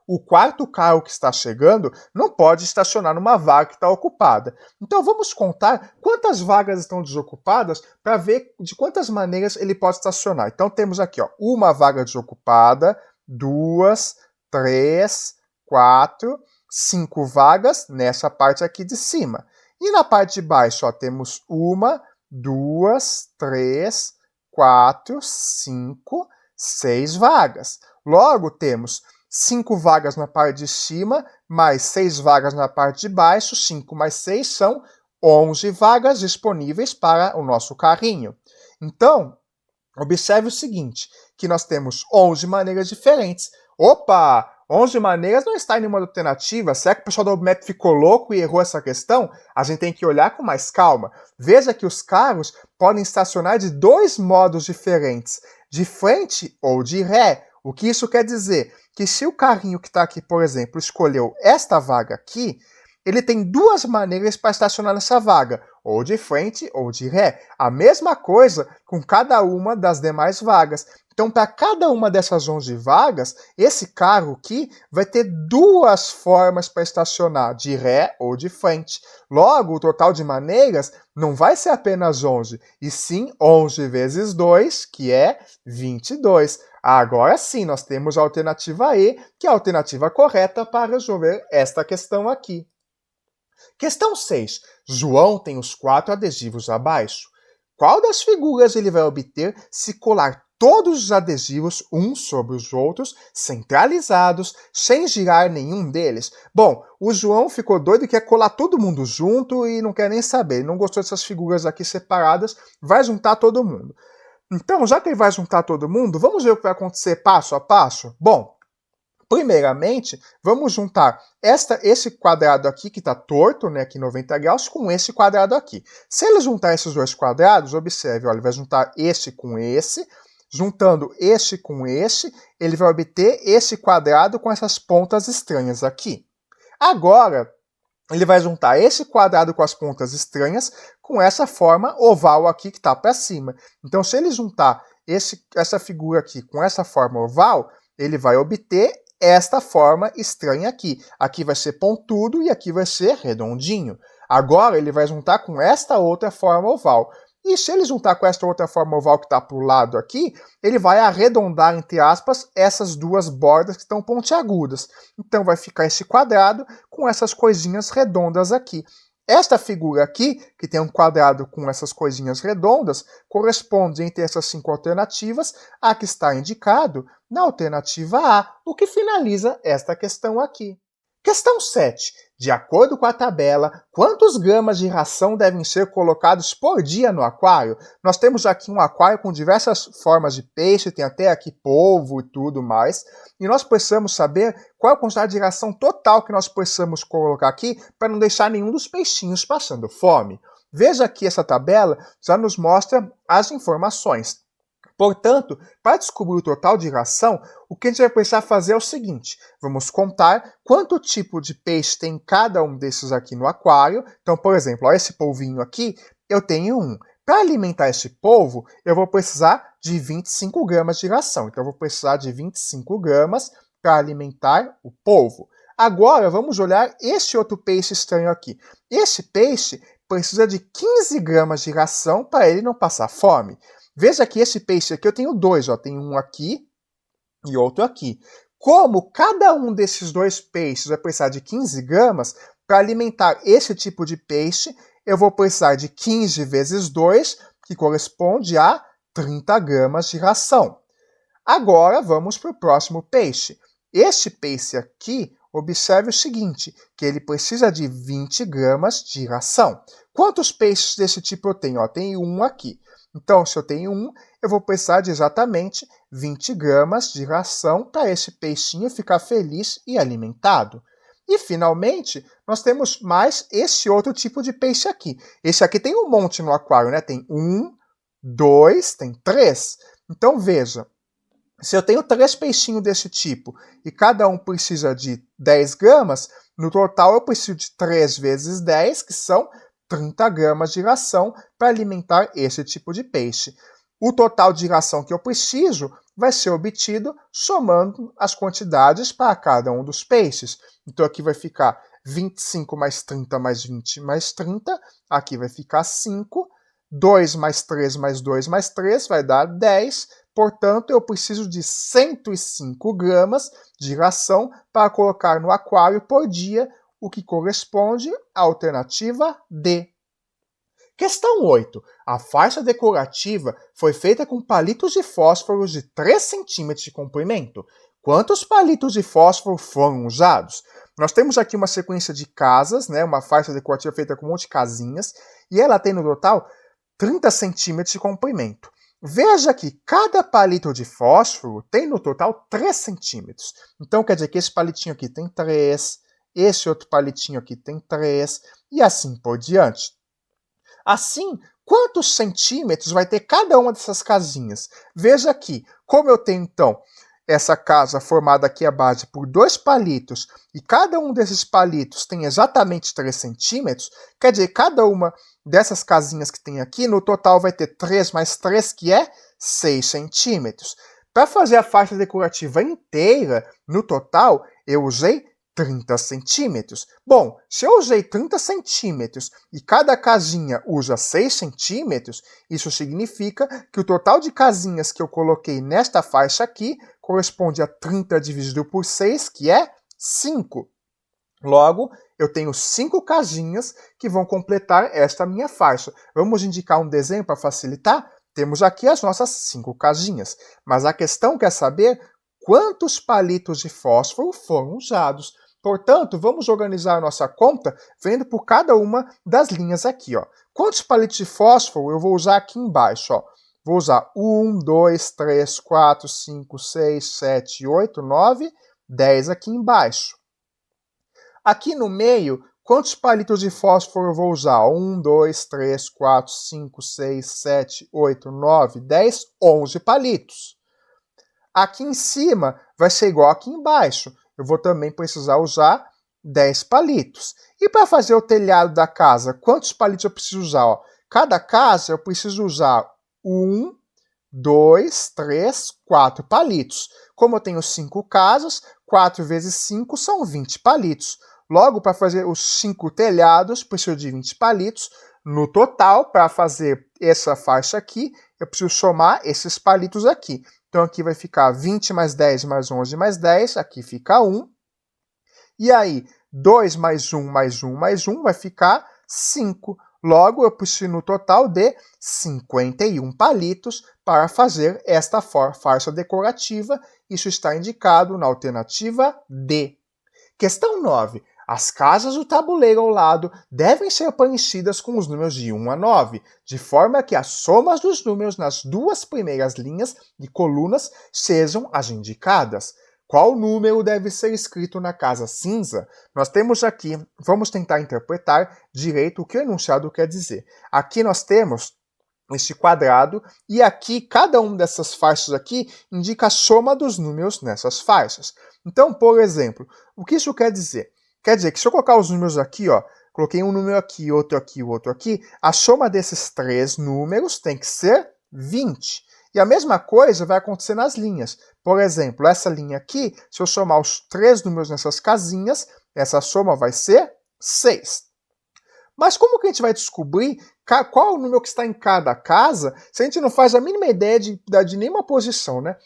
O quarto carro que está chegando não pode estacionar numa vaga que está ocupada. Então vamos contar quantas vagas estão desocupadas para ver de quantas maneiras ele pode estacionar. Então temos aqui, ó, uma vaga desocupada, 2, 3, 4, 5 vagas nessa parte aqui de cima. E na parte de baixo, ó, temos 1, 2, 3, 4, 5, 6 vagas. Logo, temos 5 vagas na parte de cima, mais 6 vagas na parte de baixo. 5 mais 6 são 11 vagas disponíveis para o nosso carrinho. Então, observe o seguinte, que nós temos 11 maneiras diferentes. Opa! 11 maneiras não está em nenhuma alternativa. Será que o pessoal do Map ficou louco e errou essa questão? A gente tem que olhar com mais calma. Veja que os carros podem estacionar de 2 modos diferentes, de frente ou de ré. O que isso quer dizer? Que se o carrinho que está aqui, por exemplo, escolheu esta vaga aqui, ele tem 2 maneiras para estacionar nessa vaga, ou de frente ou de ré. A mesma coisa com cada uma das demais vagas. Então, para cada uma dessas 11 vagas, esse carro aqui vai ter 2 formas para estacionar, de ré ou de frente. Logo, o total de maneiras não vai ser apenas 11, e sim 11 vezes 2, que é 22. Agora sim, nós temos a alternativa E, que é a alternativa correta para resolver esta questão aqui. Questão 6. João tem os 4 adesivos abaixo. Qual das figuras ele vai obter se colar todos os adesivos uns sobre os outros, centralizados, sem girar nenhum deles? Bom, o João ficou doido e quer colar todo mundo junto e não quer nem saber. Ele não gostou dessas figuras aqui separadas, vai juntar todo mundo. Então, já que ele vai juntar todo mundo, vamos ver o que vai acontecer passo a passo? Bom, primeiramente, vamos juntar esse quadrado aqui, que está torto, né, aqui 90 graus, com esse quadrado aqui. Se ele juntar esses 2 quadrados, observe, olha, ele vai juntar esse com esse. Juntando este com este, ele vai obter esse quadrado com essas pontas estranhas aqui. Agora, ele vai juntar esse quadrado com as pontas estranhas com essa forma oval aqui que está para cima. Então, se ele juntar essa figura aqui com essa forma oval, ele vai obter esta forma estranha aqui. Aqui vai ser pontudo e aqui vai ser redondinho. Agora ele vai juntar com esta outra forma oval. E se ele juntar com esta outra forma oval que está para o lado aqui, ele vai arredondar, entre aspas, essas duas bordas que estão pontiagudas. Então vai ficar esse quadrado com essas coisinhas redondas aqui. Esta figura aqui, que tem um quadrado com essas coisinhas redondas, corresponde entre essas 5 alternativas à que está indicado na alternativa A, o que finaliza esta questão aqui. Questão 7. De acordo com a tabela, quantos gramas de ração devem ser colocados por dia no aquário? Nós temos aqui um aquário com diversas formas de peixe, tem até aqui polvo e tudo mais. E nós precisamos saber qual é a quantidade de ração total que nós precisamos colocar aqui para não deixar nenhum dos peixinhos passando fome. Veja aqui essa tabela, já nos mostra as informações. Portanto, para descobrir o total de ração, o que a gente vai precisar fazer é o seguinte: vamos contar quanto tipo de peixe tem cada um desses aqui no aquário. Então, por exemplo, ó, esse polvinho aqui, eu tenho um. Para alimentar esse polvo, eu vou precisar de 25 gramas de ração. Então, eu vou precisar de 25 gramas para alimentar o polvo. Agora, vamos olhar esse outro peixe estranho aqui. Esse peixe precisa de 15 gramas de ração para ele não passar fome. Veja que esse peixe aqui eu tenho dois, ó, tem um aqui e outro aqui. Como cada um desses dois peixes vai precisar de 15 gramas, para alimentar esse tipo de peixe, eu vou precisar de 15 vezes 2, que corresponde a 30 gramas de ração. Agora vamos para o próximo peixe. Este peixe aqui, observe o seguinte, que ele precisa de 20 gramas de ração. Quantos peixes desse tipo eu tenho? Ó, tem um aqui. Então, se eu tenho um, eu vou precisar de exatamente 20 gramas de ração para esse peixinho ficar feliz e alimentado. E, finalmente, nós temos mais esse outro tipo de peixe aqui. Esse aqui tem um monte no aquário, né? Tem 1, 2, tem 3. Então, veja, se eu tenho 3 peixinhos desse tipo e cada um precisa de 10 gramas, no total eu preciso de 3 vezes 10, que são 30 gramas de ração para alimentar esse tipo de peixe. O total de ração que eu preciso vai ser obtido somando as quantidades para cada um dos peixes. Então aqui vai ficar 25 mais 30 mais 20 mais 30, aqui vai ficar 5, 2 mais 3 mais 2 mais 3 vai dar 10, portanto eu preciso de 105 gramas de ração para colocar no aquário por dia, o que corresponde à alternativa D. Questão 8. A faixa decorativa foi feita com palitos de fósforo de 3 cm de comprimento. Quantos palitos de fósforo foram usados? Nós temos aqui uma sequência de casas, né, uma faixa decorativa feita com um monte de casinhas, e ela tem no total 30 centímetros de comprimento. Veja que cada palito de fósforo tem no total 3 centímetros. Então quer dizer que esse palitinho aqui tem 3, esse outro palitinho aqui tem 3, e assim por diante. Assim, quantos centímetros vai ter cada uma dessas casinhas? Veja aqui, como eu tenho então essa casa formada aqui à base por 2 palitos, e cada um desses palitos tem exatamente 3 centímetros, quer dizer, cada uma dessas casinhas que tem aqui, no total vai ter 3 mais 3, que é 6 centímetros. Para fazer a faixa decorativa inteira, no total, eu usei 30 centímetros. Bom, se eu usei 30 centímetros e cada casinha usa 6 centímetros, isso significa que o total de casinhas que eu coloquei nesta faixa aqui corresponde a 30 dividido por 6, que é 5. Logo, eu tenho 5 casinhas que vão completar esta minha faixa. Vamos indicar um desenho para facilitar? Temos aqui as nossas 5 casinhas, mas a questão quer saber quantos palitos de fósforo foram usados. Portanto, vamos organizar a nossa conta vendo por cada uma das linhas aqui. Ó. Quantos palitos de fósforo eu vou usar aqui embaixo? Ó? Vou usar 1, 2, 3, 4, 5, 6, 7, 8, 9, 10 aqui embaixo. Aqui no meio, quantos palitos de fósforo eu vou usar? 1, 2, 3, 4, 5, 6, 7, 8, 9, 10, 11 palitos. Aqui em cima vai ser igual aqui embaixo. Eu vou também precisar usar 10 palitos. E para fazer o telhado da casa, quantos palitos eu preciso usar? Ó, cada casa eu preciso usar 1, 2, 3, 4 palitos. Como eu tenho 5 casas, 4 vezes 5 são 20 palitos. Logo, para fazer os 5 telhados, preciso de 20 palitos. No total, para fazer essa faixa aqui, eu preciso somar esses palitos aqui. Então, aqui vai ficar 20 mais 10 mais 11 mais 10, aqui fica 1. E aí, 2 mais 1 mais 1 mais 1 vai ficar 5. Logo, eu preciso no total de 51 palitos para fazer esta faixa decorativa. Isso está indicado na alternativa D. Questão 9. As casas do tabuleiro ao lado devem ser preenchidas com os números de 1 a 9, de forma que as somas dos números nas duas primeiras linhas de colunas sejam as indicadas. Qual número deve ser escrito na casa cinza? Nós temos aqui, vamos tentar interpretar direito o que o enunciado quer dizer. Aqui nós temos este quadrado e aqui cada uma dessas faixas aqui indica a soma dos números nessas faixas. Então, por exemplo, o que isso quer dizer? Quer dizer que se eu colocar os números aqui, ó, coloquei um número aqui, outro aqui, outro aqui, a soma desses três números tem que ser 20. E a mesma coisa vai acontecer nas linhas. Por exemplo, essa linha aqui, se eu somar os três números nessas casinhas, essa soma vai ser 6. Mas como que a gente vai descobrir qual é o número que está em cada casa se a gente não faz a mínima ideia de nenhuma posição, né?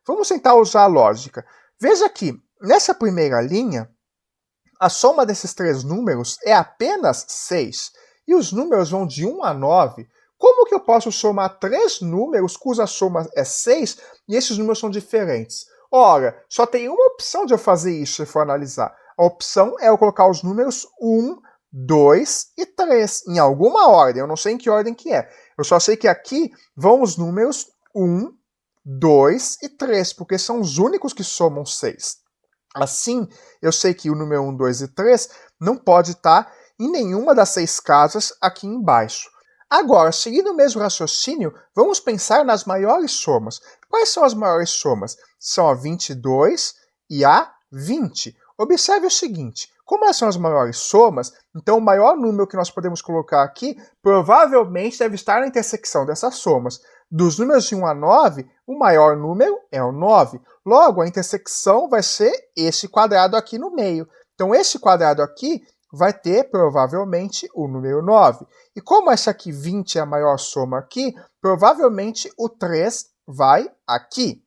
Vamos tentar usar a lógica. Veja aqui, nessa primeira linha, a soma desses três números é apenas 6. E os números vão de 1 a 9. Como que eu posso somar três números cuja soma é 6 e esses números são diferentes? Ora, só tem uma opção de eu fazer isso se for analisar. A opção é eu colocar os números 1, 2 e 3 em alguma ordem. Eu não sei em que ordem que é. Eu só sei que aqui vão os números 1, 2 e 3, porque são os únicos que somam 6. Assim, eu sei que o número 1, 2 e 3 não pode estar em nenhuma das 6 casas aqui embaixo. Agora, seguindo o mesmo raciocínio, vamos pensar nas maiores somas. Quais são as maiores somas? São a 22 e a 20. Observe o seguinte, como elas são as maiores somas, então o maior número que nós podemos colocar aqui provavelmente deve estar na intersecção dessas somas. Dos números de 1 a 9, o maior número é o 9. Logo, a intersecção vai ser esse quadrado aqui no meio. Então, esse quadrado aqui vai ter, provavelmente, o número 9. E como essa aqui, 20, é a maior soma aqui, provavelmente o 3 vai aqui.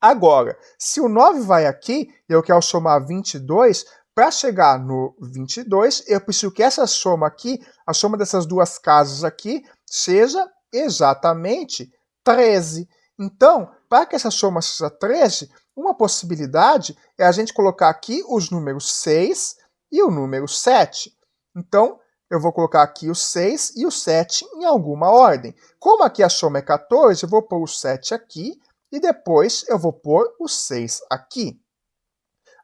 Agora, se o 9 vai aqui, e eu quero somar 22, para chegar no 22, eu preciso que essa soma aqui, a soma dessas duas casas aqui, seja exatamente 13. Então, para que essa soma seja 13, uma possibilidade é a gente colocar aqui os números 6 e o número 7. Então, eu vou colocar aqui o 6 e o 7 em alguma ordem. Como aqui a soma é 14, eu vou pôr o 7 aqui e depois eu vou pôr o 6 aqui.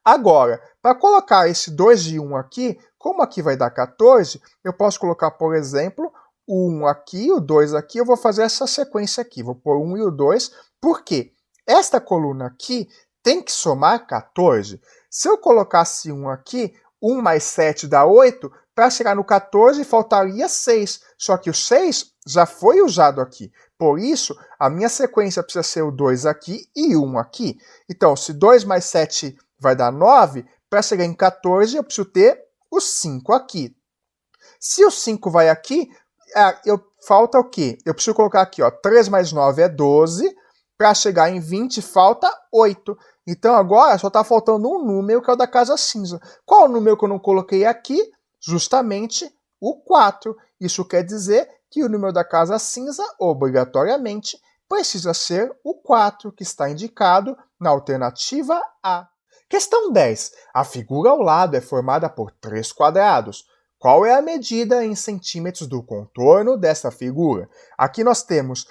Agora, para colocar esse 2 e 1 aqui, como aqui vai dar 14, eu posso colocar, por exemplo, o 1 aqui, o 2 aqui, eu vou fazer essa sequência aqui. Vou pôr o 1 e o 2, porque esta coluna aqui tem que somar 14. Se eu colocasse 1 aqui, 1 mais 7 dá 8, para chegar no 14 faltaria 6. Só que o 6 já foi usado aqui. Por isso, a minha sequência precisa ser o 2 aqui e 1 aqui. Então, se 2 mais 7 vai dar 9, para chegar em 14 eu preciso ter o 5 aqui. Se o 5 vai aqui, falta o quê? Eu preciso colocar aqui, ó, 3 mais 9 é 12, para chegar em 20 falta 8. Então agora só está faltando um número que é o da casa cinza. Qual o número que eu não coloquei aqui? Justamente o 4. Isso quer dizer que o número da casa cinza, obrigatoriamente, precisa ser o 4, que está indicado na alternativa A. Questão 10. A figura ao lado é formada por 3 quadrados. Qual é a medida em centímetros do contorno dessa figura? Aqui nós temos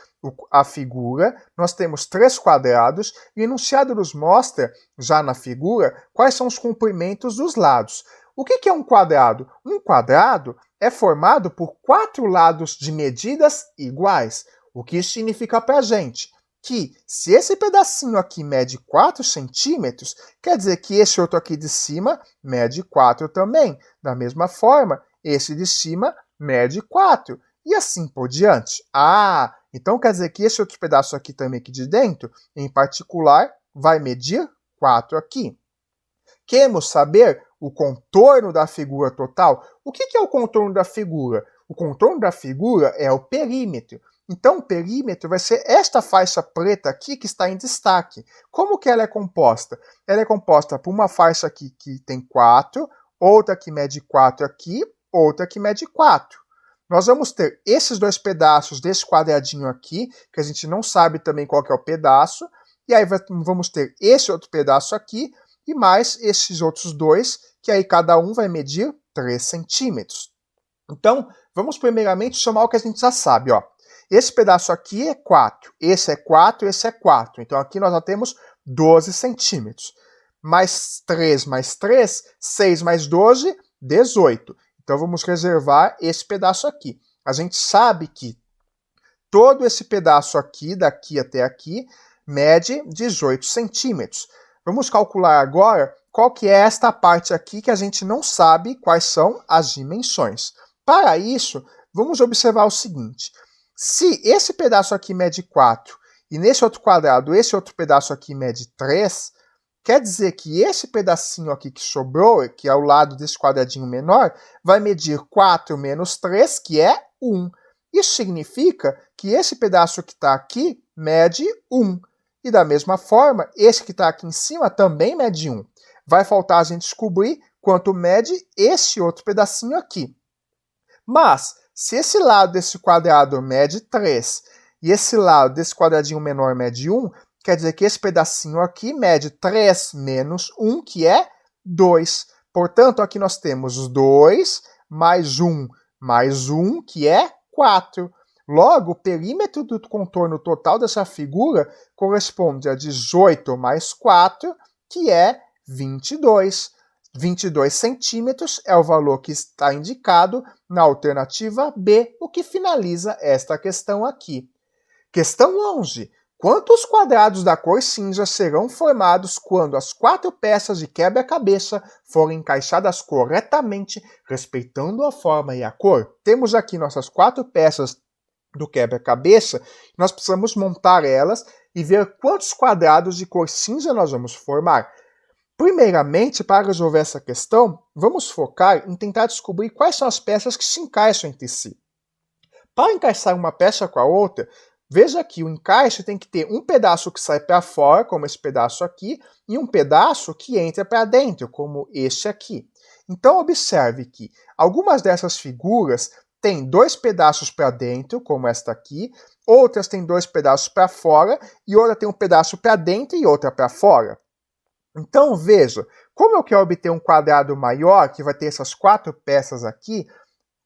a figura, nós temos 3 quadrados e o enunciado nos mostra, já na figura, quais são os comprimentos dos lados. O que é um quadrado? Um quadrado é formado por 4 lados de medidas iguais. O que isso significa para a gente? Que se esse pedacinho aqui mede 4 centímetros, quer dizer que esse outro aqui de cima mede 4 também. Da mesma forma, esse de cima mede 4. E assim por diante. Ah, Então quer dizer que esse outro pedaço aqui também aqui de dentro, em particular, vai medir 4 aqui. Queremos saber o contorno da figura total. O que é o contorno da figura? O contorno da figura é o perímetro. Então, o perímetro vai ser esta faixa preta aqui que está em destaque. Como que ela é composta? Ela é composta por uma faixa aqui que tem 4, outra que mede 4 aqui, outra que mede 4. Nós vamos ter esses dois pedaços desse quadradinho aqui, que a gente não sabe também qual que é o pedaço, e aí vamos ter esse outro pedaço aqui, e mais esses outros dois, que aí cada um vai medir 3 centímetros. Então, vamos primeiramente somar o que a gente já sabe, ó. Esse pedaço aqui é 4, esse é 4, esse é 4. Então aqui nós já temos 12 centímetros. Mais 3 mais 3, 6 mais 12, 18. Então vamos reservar esse pedaço aqui. A gente sabe que todo esse pedaço aqui, daqui até aqui, mede 18 centímetros. Vamos calcular agora qual que é esta parte aqui que a gente não sabe quais são as dimensões. Para isso, vamos observar o seguinte. Se esse pedaço aqui mede 4 e nesse outro quadrado esse outro pedaço aqui mede 3, quer dizer que esse pedacinho aqui que sobrou, que é ao lado desse quadradinho menor, vai medir 4 menos 3, que é 1. Isso significa que esse pedaço que está aqui mede 1. E da mesma forma, esse que está aqui em cima também mede 1. Vai faltar a gente descobrir quanto mede esse outro pedacinho aqui. Mas, se esse lado desse quadrado mede 3 e esse lado desse quadradinho menor mede 1, quer dizer que esse pedacinho aqui mede 3 menos 1, que é 2. Portanto, aqui nós temos 2 mais 1, que é 4. Logo, o perímetro do contorno total dessa figura corresponde a 18 mais 4, que é 22. 22 centímetros é o valor que está indicado na alternativa B, o que finaliza esta questão aqui. Questão 11. Quantos quadrados da cor cinza serão formados quando as 4 peças de quebra-cabeça forem encaixadas corretamente, respeitando a forma e a cor? Temos aqui nossas 4 peças do quebra-cabeça, nós precisamos montar elas e ver quantos quadrados de cor cinza nós vamos formar. Primeiramente, para resolver essa questão, vamos focar em tentar descobrir quais são as peças que se encaixam entre si. Para encaixar uma peça com a outra, veja que o encaixe tem que ter um pedaço que sai para fora, como esse pedaço aqui, e um pedaço que entra para dentro, como este aqui. Então, observe que algumas dessas figuras têm 2 pedaços para dentro, como esta aqui, outras têm 2 pedaços para fora, e outra tem um pedaço para dentro e outra para fora. Então, veja, como eu quero obter um quadrado maior, que vai ter essas 4 peças aqui,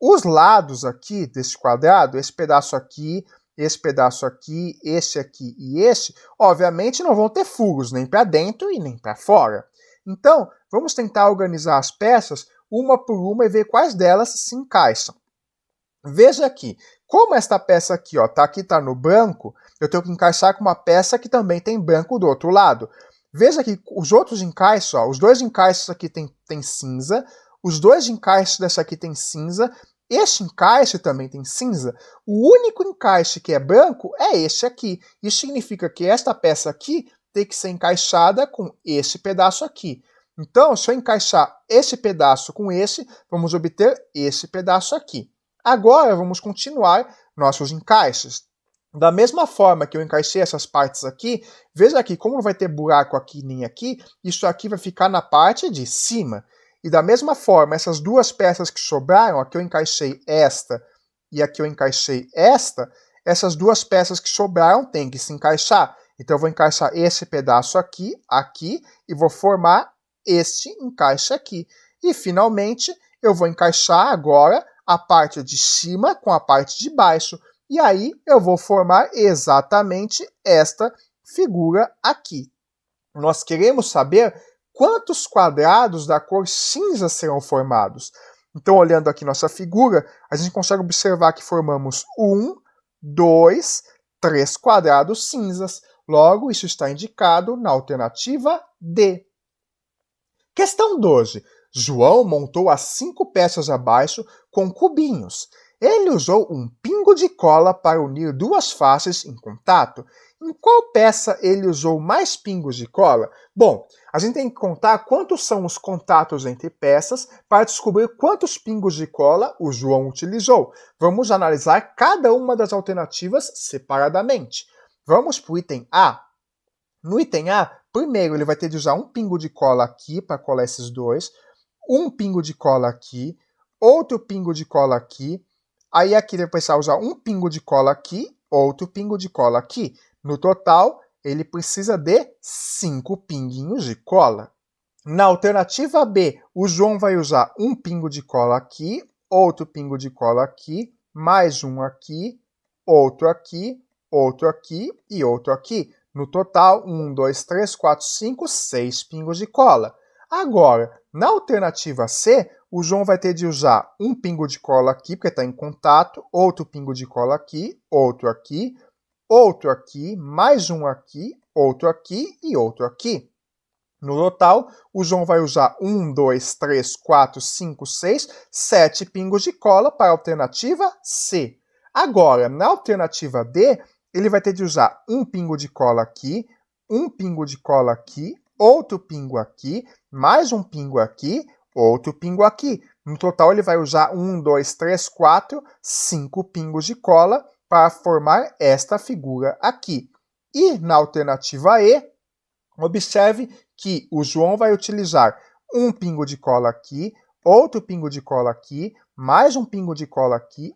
os lados aqui desse quadrado, esse pedaço aqui, esse aqui e esse, obviamente não vão ter furos nem para dentro e nem para fora. Então, vamos tentar organizar as peças uma por uma e ver quais delas se encaixam. Veja aqui, como esta peça aqui está no branco, eu tenho que encaixar com uma peça que também tem branco do outro lado. Veja que os outros encaixes, os 2 encaixes aqui tem cinza, os 2 encaixes dessa aqui tem cinza, este encaixe também tem cinza. O único encaixe que é branco é este aqui. Isso significa que esta peça aqui tem que ser encaixada com esse pedaço aqui. Então, se eu encaixar esse pedaço com esse, vamos obter esse pedaço aqui. Agora, vamos continuar nossos encaixes. Da mesma forma que eu encaixei essas partes aqui, veja aqui, como não vai ter buraco aqui nem aqui, isso aqui vai ficar na parte de cima. E da mesma forma, essas 2 peças que sobraram, aqui eu encaixei esta e aqui eu encaixei esta, essas 2 peças que sobraram têm que se encaixar. Então eu vou encaixar esse pedaço aqui, aqui, e vou formar este encaixe aqui. E finalmente, eu vou encaixar agora a parte de cima com a parte de baixo. E aí eu vou formar exatamente esta figura aqui. Nós queremos saber quantos quadrados da cor cinza serão formados. Então, olhando aqui nossa figura, a gente consegue observar que formamos 1, 2, 3 quadrados cinzas. Logo, isso está indicado na alternativa D. Questão 12. João montou as 5 peças abaixo com cubinhos. Ele usou um pingo de cola para unir duas faces em contato. Em qual peça ele usou mais pingos de cola? Bom, a gente tem que contar quantos são os contatos entre peças para descobrir quantos pingos de cola o João utilizou. Vamos analisar cada uma das alternativas separadamente. Vamos para o item A. No item A, primeiro ele vai ter de usar um pingo de cola aqui para colar esses dois, um pingo de cola aqui, outro pingo de cola aqui, aí aqui ele vai precisar usar um pingo de cola aqui, outro pingo de cola aqui. No total, ele precisa de 5 pinguinhos de cola. Na alternativa B, o João vai usar um pingo de cola aqui, outro pingo de cola aqui, mais um aqui, outro aqui, outro aqui e outro aqui. No total, 1, 2, 3, 4, 5, 6 pingos de cola. Agora, na alternativa C, o João vai ter de usar um pingo de cola aqui, porque está em contato, outro pingo de cola aqui, outro aqui, mais um aqui, outro aqui e outro aqui. No total, o João vai usar 1, 2, 3, 4, 5, 6, 7 pingos de cola para a alternativa C. Agora, na alternativa D, ele vai ter de usar um pingo de cola aqui, um pingo de cola aqui, outro pingo aqui, mais um pingo aqui, outro pingo aqui. No total, ele vai usar 1, 2, 3, 4, 5 pingos de cola para formar esta figura aqui. E na alternativa E, observe que o João vai utilizar um pingo de cola aqui, outro pingo de cola aqui, mais um pingo de cola aqui,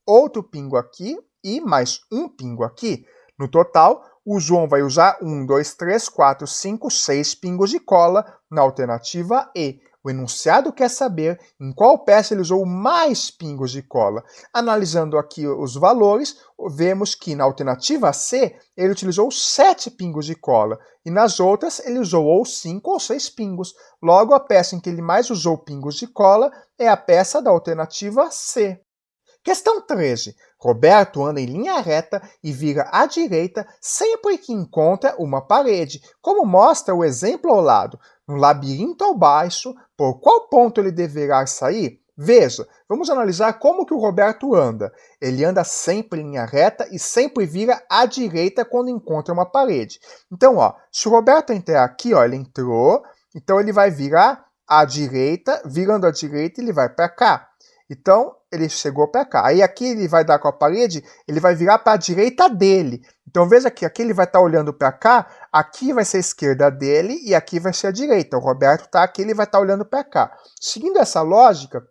outro pingo aqui e mais um pingo aqui. No total, o João vai usar 1, 2, 3, 4, 5, 6 pingos de cola na alternativa E. O enunciado quer saber em qual peça ele usou mais pingos de cola. Analisando aqui os valores, vemos que na alternativa C ele utilizou 7 pingos de cola e nas outras ele usou ou 5 ou 6 pingos. Logo, a peça em que ele mais usou pingos de cola é a peça da alternativa C. Questão 13. Roberto anda em linha reta e vira à direita sempre que encontra uma parede, como mostra o exemplo ao lado. No labirinto ao baixo, por qual ponto ele deverá sair? Veja, vamos analisar como que o Roberto anda. Ele anda sempre em linha reta e sempre vira à direita quando encontra uma parede. Então, se o Roberto entrar aqui, ele entrou, então ele vai virar à direita, virando à direita ele vai para cá. Então, ele chegou para cá. Aí aqui ele vai dar com a parede, ele vai virar para a direita dele. Então veja que aqui ele vai estar olhando para cá, aqui vai ser a esquerda dele e aqui vai ser a direita. O Roberto está aqui, ele vai estar olhando para cá. Seguindo essa lógica,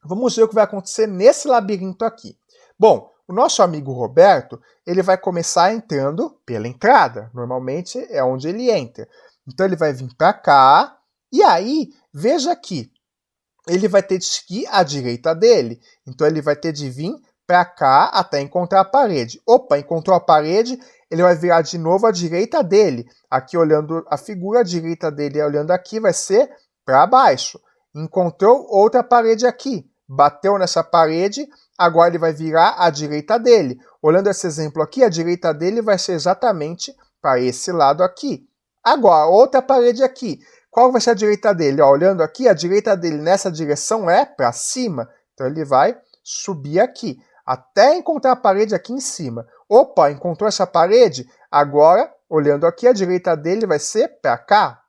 vamos ver o que vai acontecer nesse labirinto aqui. Bom, o nosso amigo Roberto, ele vai começar entrando pela entrada. Normalmente é onde ele entra. Então ele vai vir para cá e aí, veja aqui. Ele vai ter de seguir à direita dele. Então ele vai ter de vir para cá até encontrar a parede. Opa, encontrou a parede, ele vai virar de novo à direita dele. Aqui olhando a figura, a direita dele olhando aqui vai ser para baixo. Encontrou outra parede aqui. Bateu nessa parede, agora ele vai virar à direita dele. Olhando esse exemplo aqui, a direita dele vai ser exatamente para esse lado aqui. Agora, outra parede aqui. Qual vai ser a direita dele? Olhando aqui, a direita dele nessa direção é para cima. Então ele vai subir aqui, até encontrar a parede aqui em cima. Opa, encontrou essa parede? Agora, olhando aqui, a direita dele vai ser para cá.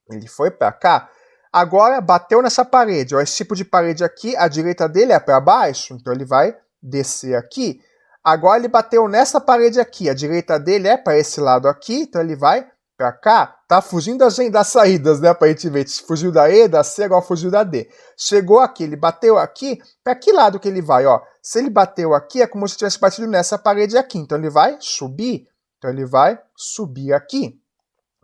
Ele foi para cá. Agora, bateu nessa parede. Esse tipo de parede aqui, a direita dele é para baixo. Então ele vai descer aqui. Agora ele bateu nessa parede aqui. A direita dele é para esse lado aqui. Então ele vai para cá, tá fugindo das saídas, né, pra gente ver, fugiu da E, da C, agora fugiu da D. Chegou aqui, ele bateu aqui, para que lado que ele vai, Se ele bateu aqui, é como se tivesse batido nessa parede aqui, então ele vai subir, aqui.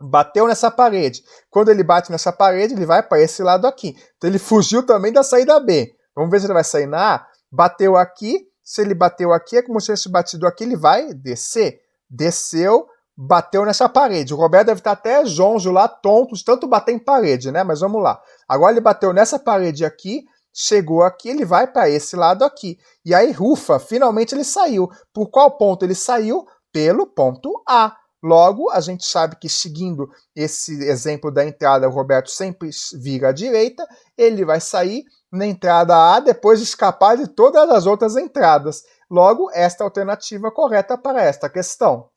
Bateu nessa parede. Quando ele bate nessa parede, ele vai para esse lado aqui. Então ele fugiu também da saída B. Vamos ver se ele vai sair na A. Bateu aqui, se ele bateu aqui, é como se tivesse batido aqui, ele vai descer. Desceu, bateu nessa parede. O Roberto deve estar até zonzo lá, tonto, de tanto bater em parede, né? Mas vamos lá. Agora ele bateu nessa parede aqui, chegou aqui, ele vai para esse lado aqui. E aí, ufa, finalmente ele saiu. Por qual ponto ele saiu? Pelo ponto A. Logo, a gente sabe que seguindo esse exemplo da entrada, o Roberto sempre vira à direita, ele vai sair na entrada A, depois escapar de todas as outras entradas. Logo, esta é a alternativa correta para esta questão.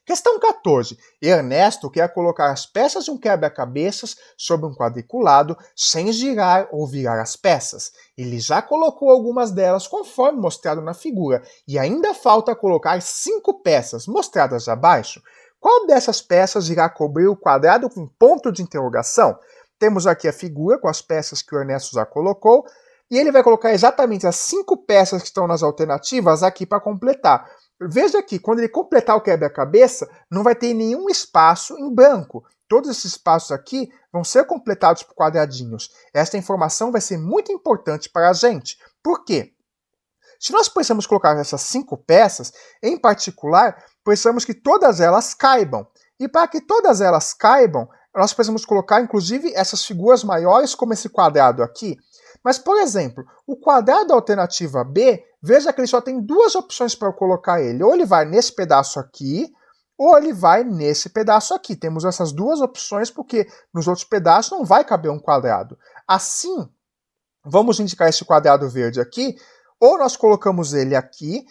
Questão 14. Ernesto quer colocar as peças de um quebra-cabeças sobre um quadriculado sem girar ou virar as peças. Ele já colocou algumas delas conforme mostrado na figura e ainda falta colocar 5 peças mostradas abaixo. Qual dessas peças irá cobrir o quadrado com ponto de interrogação? Temos aqui a figura com as peças que o Ernesto já colocou e ele vai colocar exatamente as 5 peças que estão nas alternativas aqui para completar. Veja que quando ele completar o quebra-cabeça, não vai ter nenhum espaço em branco. Todos esses espaços aqui vão ser completados por quadradinhos. Esta informação vai ser muito importante para a gente. Por quê? Se nós precisamos colocar essas 5 peças, em particular, precisamos que todas elas caibam. E para que todas elas caibam, nós precisamos colocar, inclusive, essas figuras maiores, como esse quadrado aqui. Mas, por exemplo, o quadrado da alternativa B, veja que ele só tem 2 opções para eu colocar ele. Ou ele vai nesse pedaço aqui, ou ele vai nesse pedaço aqui. Temos essas 2 opções porque nos outros pedaços não vai caber um quadrado. Assim, vamos indicar esse quadrado verde aqui, ou nós colocamos ele aqui,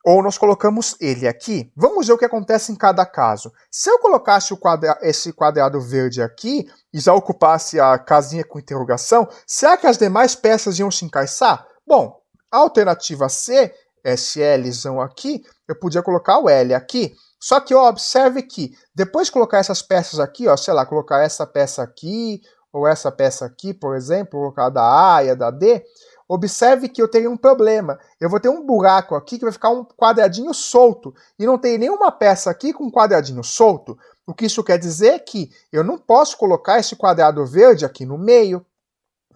ou nós colocamos ele aqui. Vamos ver o que acontece em cada caso. Se eu colocasse esse quadrado verde aqui e já ocupasse a casinha com interrogação, será que as demais peças iam se encaixar? Bom, a alternativa C, esse Lzão aqui, eu podia colocar o L aqui. Só que ó, observe que depois de colocar essas peças aqui, ó, sei lá, colocar essa peça aqui, ou essa peça aqui, por exemplo, colocar a da A e a da D, observe que eu teria um problema. Eu vou ter um buraco aqui que vai ficar um quadradinho solto. E não tem nenhuma peça aqui com um quadradinho solto. O que isso quer dizer é que eu não posso colocar esse quadrado verde aqui no meio,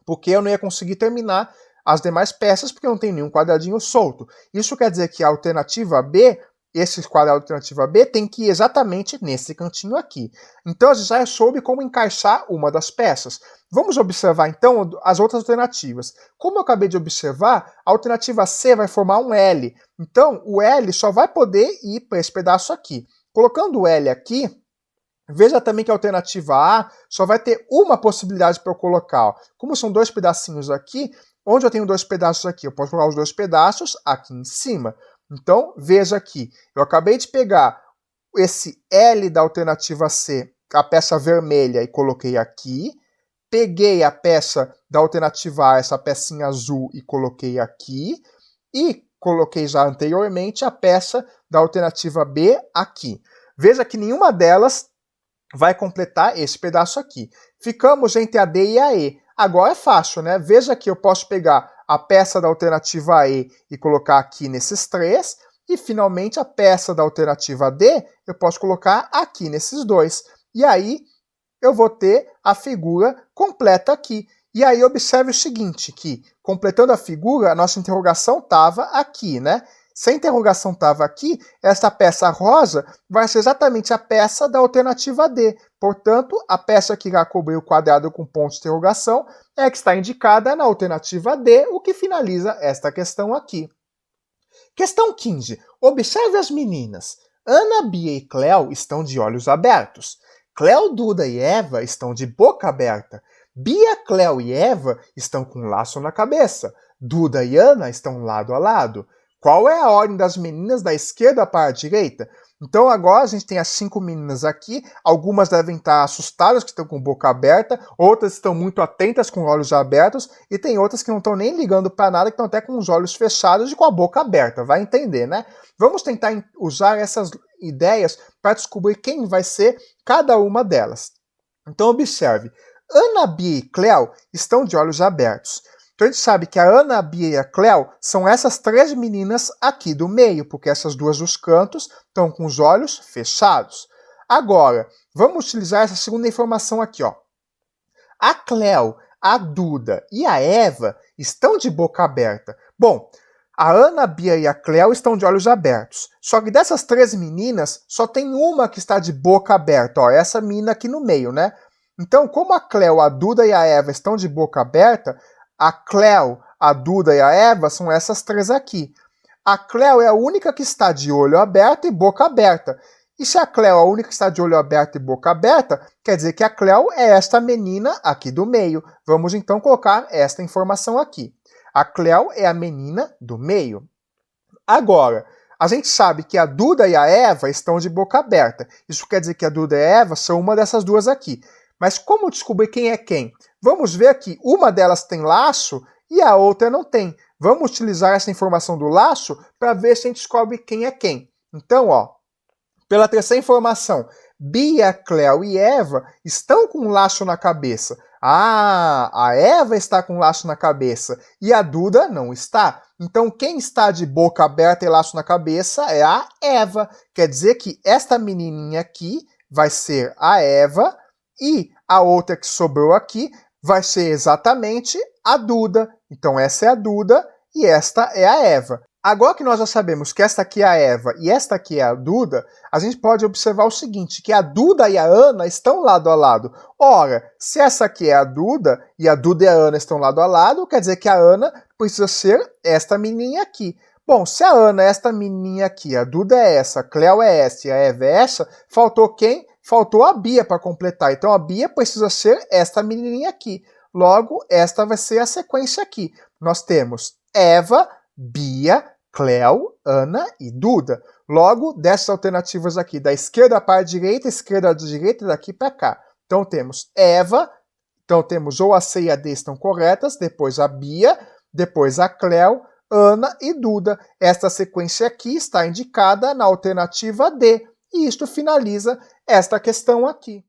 porque eu não ia conseguir terminar as demais peças, porque não tem nenhum quadradinho solto. Isso quer dizer que a alternativa B, esse quadrado da alternativa B, tem que ir exatamente nesse cantinho aqui. Então, a gente já soube como encaixar uma das peças. Vamos observar, então, as outras alternativas. Como eu acabei de observar, a alternativa C vai formar um L. Então, o L só vai poder ir para esse pedaço aqui. Colocando o L aqui, veja também que a alternativa A só vai ter uma possibilidade para eu colocar. Ó. Como são 2 pedacinhos aqui, onde eu tenho 2 pedaços aqui? Eu posso colocar os 2 pedaços aqui em cima. Então, veja aqui, eu acabei de pegar esse L da alternativa C, a peça vermelha, e coloquei aqui. Peguei a peça da alternativa A, essa pecinha azul, e coloquei aqui. E coloquei já anteriormente a peça da alternativa B aqui. Veja que nenhuma delas vai completar esse pedaço aqui. Ficamos entre a D e a E. Agora é fácil, né? Veja que eu posso pegar a peça da alternativa E e colocar aqui nesses 3. E, finalmente, a peça da alternativa D eu posso colocar aqui nesses 2. E aí, eu vou ter a figura completa aqui. E aí, observe o seguinte, que, completando a figura, a nossa interrogação estava aqui, né? Se a interrogação estava aqui, essa peça rosa vai ser exatamente a peça da alternativa D. Portanto, a peça que irá cobrir o quadrado com ponto de interrogação é a que está indicada na alternativa D, o que finaliza esta questão aqui. Questão 15. Observe as meninas. Ana, Bia e Cléo estão de olhos abertos. Cléo, Duda e Eva estão de boca aberta. Bia, Cléo e Eva estão com um laço na cabeça. Duda e Ana estão lado a lado. Qual é a ordem das meninas da esquerda para a direita? Então agora a gente tem as 5 meninas aqui, algumas devem estar assustadas, que estão com boca aberta, outras estão muito atentas com olhos abertos, e tem outras que não estão nem ligando para nada, que estão até com os olhos fechados e com a boca aberta, vai entender, né? Vamos tentar usar essas ideias para descobrir quem vai ser cada uma delas. Então observe, Ana, Bia e Cléo estão de olhos abertos. Então a gente sabe que a Ana, a Bia e a Cléo são essas 3 meninas aqui do meio, porque essas 2 dos cantos estão com os olhos fechados. Agora, vamos utilizar essa segunda informação aqui, ó. A Cléo, a Duda e a Eva estão de boca aberta. Bom, a Ana, a Bia e a Cléo estão de olhos abertos. Só que dessas 3 meninas, só tem uma que está de boca aberta, ó, essa menina aqui no meio, né? Então, como a Cléo, a Duda e a Eva estão de boca aberta, a Cléo, a Duda e a Eva são essas 3 aqui. A Cléo é a única que está de olho aberto e boca aberta. E se a Cleo é a única que está de olho aberto e boca aberta, quer dizer que a Cleo é esta menina aqui do meio. Vamos então colocar esta informação aqui. A Cleo é a menina do meio. Agora, a gente sabe que a Duda e a Eva estão de boca aberta. Isso quer dizer que a Duda e a Eva são uma dessas duas aqui. Mas como descobrir quem é quem? Vamos ver que uma delas tem laço e a outra não tem. Vamos utilizar essa informação do laço para ver se a gente descobre quem é quem. Então, ó, pela terceira informação, Bia, Cleo e Eva estão com um laço na cabeça. Ah, a Eva está com um laço na cabeça e a Duda não está. Então, quem está de boca aberta e laço na cabeça é a Eva. Quer dizer que esta menininha aqui vai ser a Eva e a outra que sobrou aqui vai ser exatamente a Duda. Então, essa é a Duda e esta é a Eva. Agora que nós já sabemos que esta aqui é a Eva e esta aqui é a Duda, a gente pode observar o seguinte, que a Duda e a Ana estão lado a lado. Ora, se essa aqui é a Duda e a a Ana estão lado a lado, quer dizer que a Ana precisa ser esta menininha aqui. Bom, se a Ana é esta menininha aqui, a Duda é essa, a Cleo é essa e a Eva é essa, faltou quem? Faltou a Bia para completar. Então a Bia precisa ser esta menininha aqui. Logo, esta vai ser a sequência aqui. Nós temos Eva, Bia, Cleo, Ana e Duda. Logo, dessas alternativas aqui, da esquerda para a direita, esquerda da direita, daqui para cá. Então temos Eva, então temos ou a C e a D estão corretas, depois a Bia, depois a Cleo, Ana e Duda. Esta sequência aqui está indicada na alternativa D. E isto finaliza esta questão aqui.